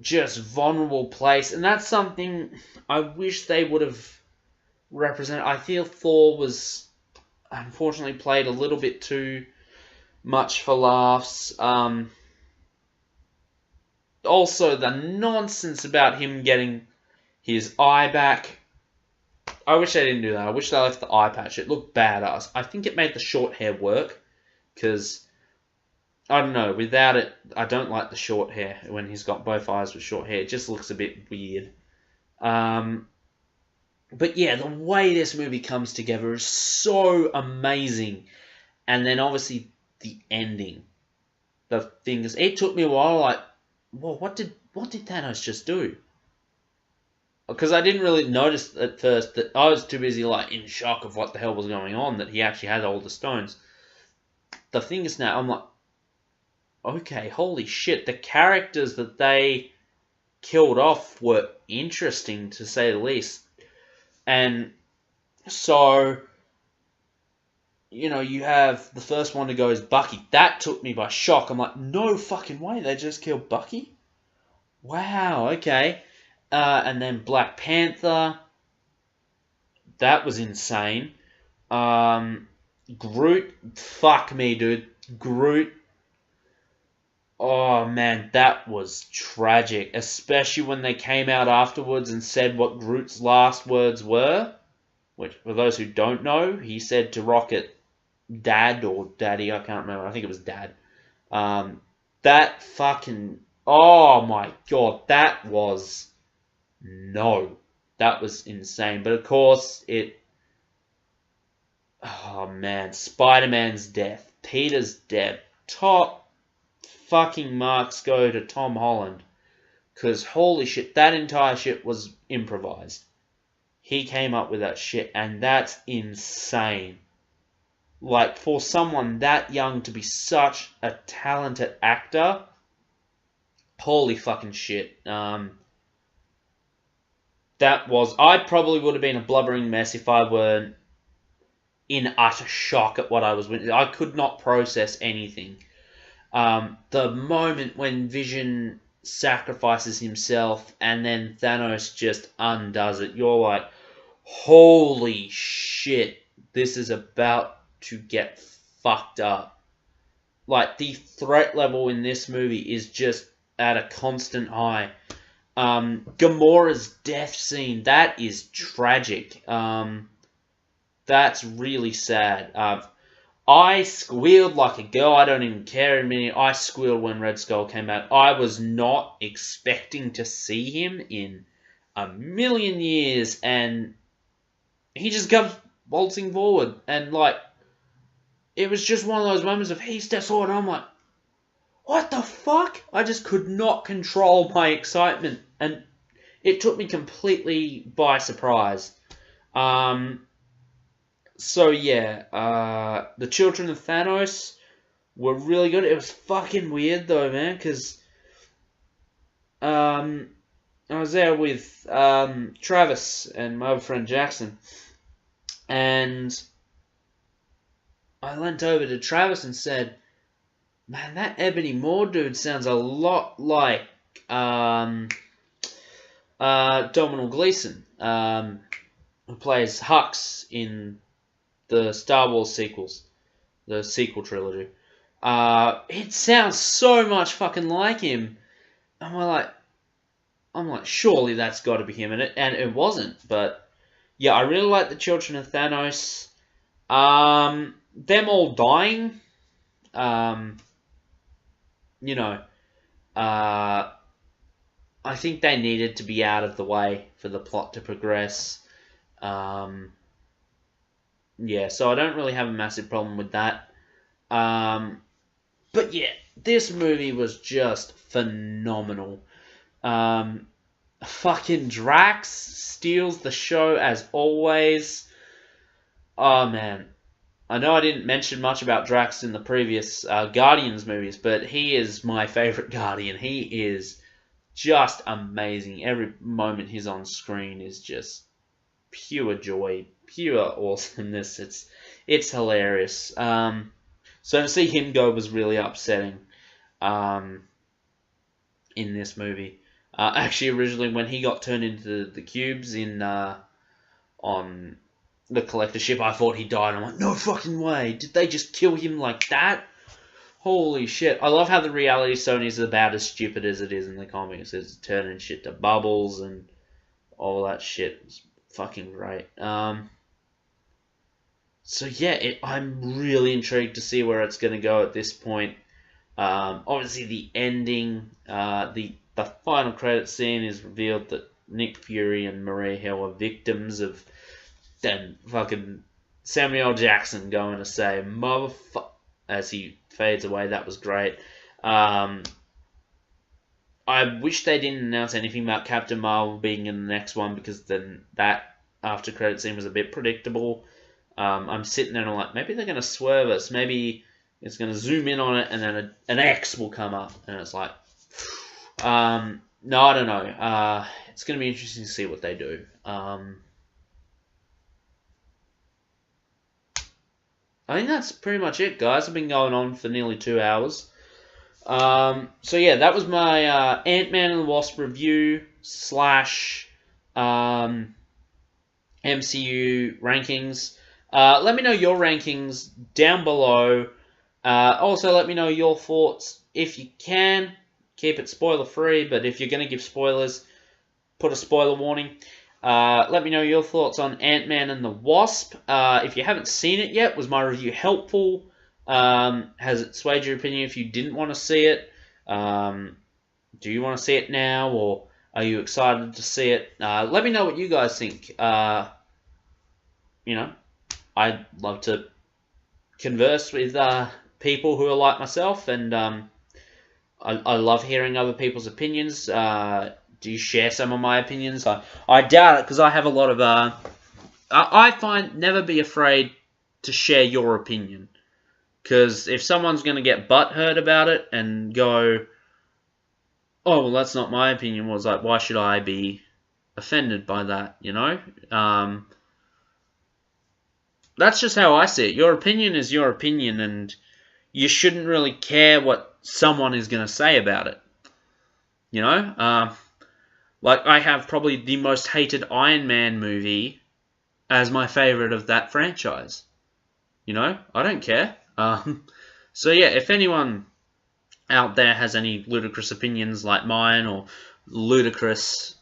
just vulnerable place, and that's something I wish they would have represented. I feel Thor was unfortunately played a little bit too much for laughs. Also, the nonsense about him getting his eye back. I wish they didn't do that. I wish they left the eye patch. It looked badass. I think it made the short hair work, because, I don't know, without it, I don't like the short hair when he's got both eyes with short hair. It just looks a bit weird. But yeah, the way this movie comes together is so amazing. And then obviously the ending. The things. It took me a while, like, well, what did Thanos just do? Because I didn't really notice at first, that I was too busy like in shock of what the hell was going on, that he actually had all the stones. The thing is now, I'm like, okay, holy shit, the characters that they killed off were interesting, to say the least. And so, you have the first one to go is Bucky. That took me by shock. I'm like, no fucking way, they just killed Bucky? Wow, okay. And then Black Panther. That was insane. Groot. Fuck me, dude. Groot. Oh, man, that was tragic. Especially when they came out afterwards and said what Groot's last words were. Which, for those who don't know, he said to Rocket, Dad or Daddy, I can't remember. I think it was Dad. That fucking... Oh, my God. That was... No. That was insane. But, of course, Oh, man. Spider-Man's death. Peter's death. Top fucking marks go to Tom Holland. Because, holy shit, that entire shit was improvised. He came up with that shit, and that's insane. Like, for someone that young to be such a talented actor, holy fucking shit. I probably would have been a blubbering mess if I weren't in utter shock at what I was witnessing. I could not process anything. The moment when Vision sacrifices himself and then Thanos just undoes it, you're like, holy shit, this is about to get fucked up. Like, the threat level in this movie is just at a constant high. Gamora's death scene, that is tragic. That's really sad. I squealed like a girl. I don't even care a minute. I squealed when Red Skull came out. I was not expecting to see him in a million years, and he just comes waltzing forward, and like, it was just one of those moments of he steps forward, and I'm like, what the fuck? I just could not control my excitement, and it took me completely by surprise. So yeah, the Children of Thanos were really good. It was fucking weird though, man, because I was there with Travis and my other friend Jackson, and I leant over to Travis and said, man, that Ebony Maw dude sounds a lot like Domhnall Gleeson, who plays Hux in the Star Wars sequels, the sequel trilogy. It sounds so much fucking like him. I'm like, surely that's got to be him, and it wasn't. But yeah, I really like the Children of Thanos. Them all dying. I think they needed to be out of the way for the plot to progress. Yeah, so I don't really have a massive problem with that. But yeah, this movie was just phenomenal. Fucking Drax steals the show as always. Oh man, I know I didn't mention much about Drax in the previous Guardians movies, but he is my favorite Guardian. He is just amazing. Every moment he's on screen is just pure joy, pure awesomeness. It's hilarious. So to see him go was really upsetting. In this movie, actually, originally when he got turned into the cubes in on the collector ship, I thought he died. I'm like, no fucking way! Did they just kill him like that? Holy shit! I love how the reality Sony is about as stupid as it is in the comics. It's turning shit to bubbles and all that shit. It's fucking great. So yeah, I'm really intrigued to see where it's going to go at this point. Obviously, the ending, the final credit scene is revealed that Nick Fury and Maria Hill are victims of then fucking Samuel L. Jackson going to say motherfucker as he fades away. That was great. I wish they didn't announce anything about Captain Marvel being in the next one, because then that after credit scene was a bit predictable. I'm sitting there and I'm like, maybe they're going to swerve us. Maybe it's going to zoom in on it and then an X will come up. And it's like, no, I don't know. It's going to be interesting to see what they do. I think that's pretty much it, guys. I've been going on for nearly 2 hours. So yeah, that was my Ant-Man and the Wasp review / MCU rankings. Let me know your rankings down below. Also, let me know your thoughts. If you can, keep it spoiler-free, but if you're going to give spoilers, put a spoiler warning. Let me know your thoughts on Ant-Man and the Wasp. If you haven't seen it yet, was my review helpful? Has it swayed your opinion if you didn't want to see it? Do you want to see it now, or are you excited to see it? Let me know what you guys think. You know, I'd love to converse with people who are like myself, and I love hearing other people's opinions. Do you share some of my opinions? I doubt it, because I have a lot of... I find never be afraid to share your opinion. Because if someone's going to get butthurt about it and go, oh, well, that's not my opinion, was like, why should I be offended by that, you know? That's just how I see it. Your opinion is your opinion, and you shouldn't really care what someone is going to say about it. You know? Like, I have probably the most hated Iron Man movie as my favorite of that franchise. You know? I don't care. So yeah, if anyone out there has any ludicrous opinions like mine, or ludicrous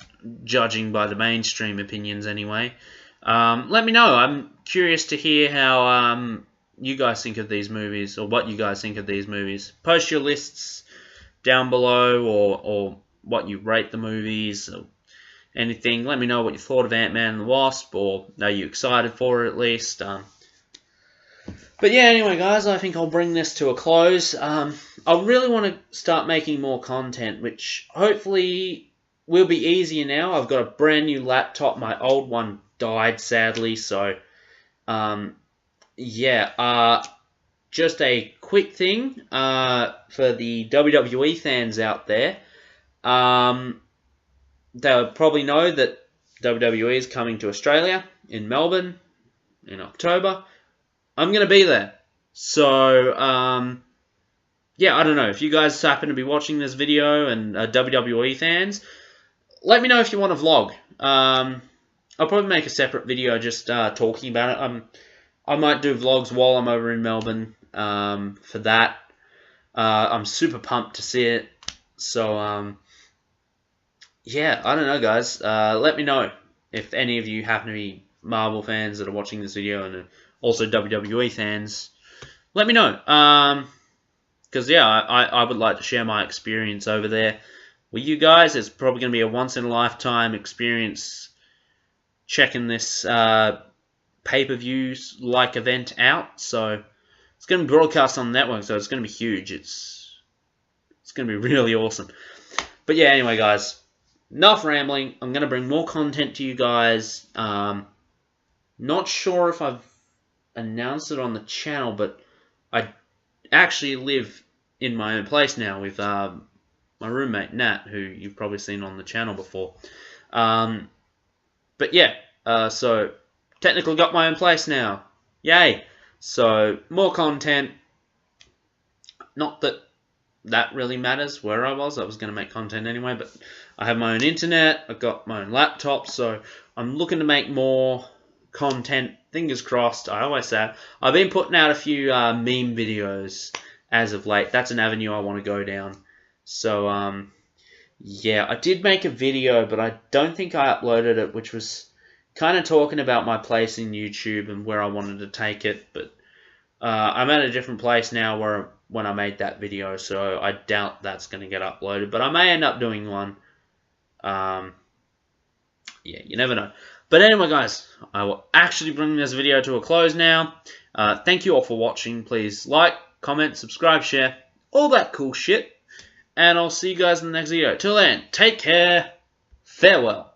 judging by the mainstream opinions anyway, let me know. I'm curious to hear how you guys think of these movies, or what you guys think of these movies. Post your lists down below, or what you rate the movies, or anything. Let me know what you thought of Ant-Man and the Wasp, or are you excited for it at least. But yeah, anyway, guys, I think I'll bring this to a close. I really want to start making more content, which hopefully will be easier now. I've got a brand new laptop. My old one died, sadly, so yeah. Just a quick thing for the WWE fans out there. They'll probably know that WWE is coming to Australia in Melbourne in October. I'm going to be there. So, yeah, I don't know. If you guys happen to be watching this video and are WWE fans, let me know if you want a vlog. I'll probably make a separate video just talking about it. I might do vlogs while I'm over in Melbourne for that. I'm super pumped to see it. So, yeah, I don't know, guys. Let me know if any of you happen to be Marvel fans that are watching this video, and also WWE fans. Let me know. Because, yeah, I would like to share my experience over there with you guys. It's probably going to be a once-in-a-lifetime experience checking this pay-per-views-like event out. So, it's going to be broadcast on the network, so it's going to be huge. It's going to be really awesome. But, yeah, anyway, guys. enough rambling. I'm going to bring more content to you guys. Not sure if I've announced it on the channel, but I actually live in my own place now with my roommate Nat, who you've probably seen on the channel before. But yeah, so technically got my own place now. Yay! So more content. Not that that really matters where I was. I was going to make content anyway, but I have my own internet. I've got my own laptop, so I'm looking to make more content. Fingers crossed. I always say I've been putting out a few meme videos as of late. That's an avenue I want to go down. So yeah, I did make a video, but I don't think I uploaded it, which was kind of talking about my place in YouTube and where I wanted to take it. But I'm at a different place now when I made that video, so I doubt that's going to get uploaded. But I may end up doing one. Yeah, you never know. But anyway, guys, I will actually bring this video to a close now. Thank you all for watching. Please like, comment, subscribe, share, all that cool shit. And I'll see you guys in the next video. Till then, take care. Farewell.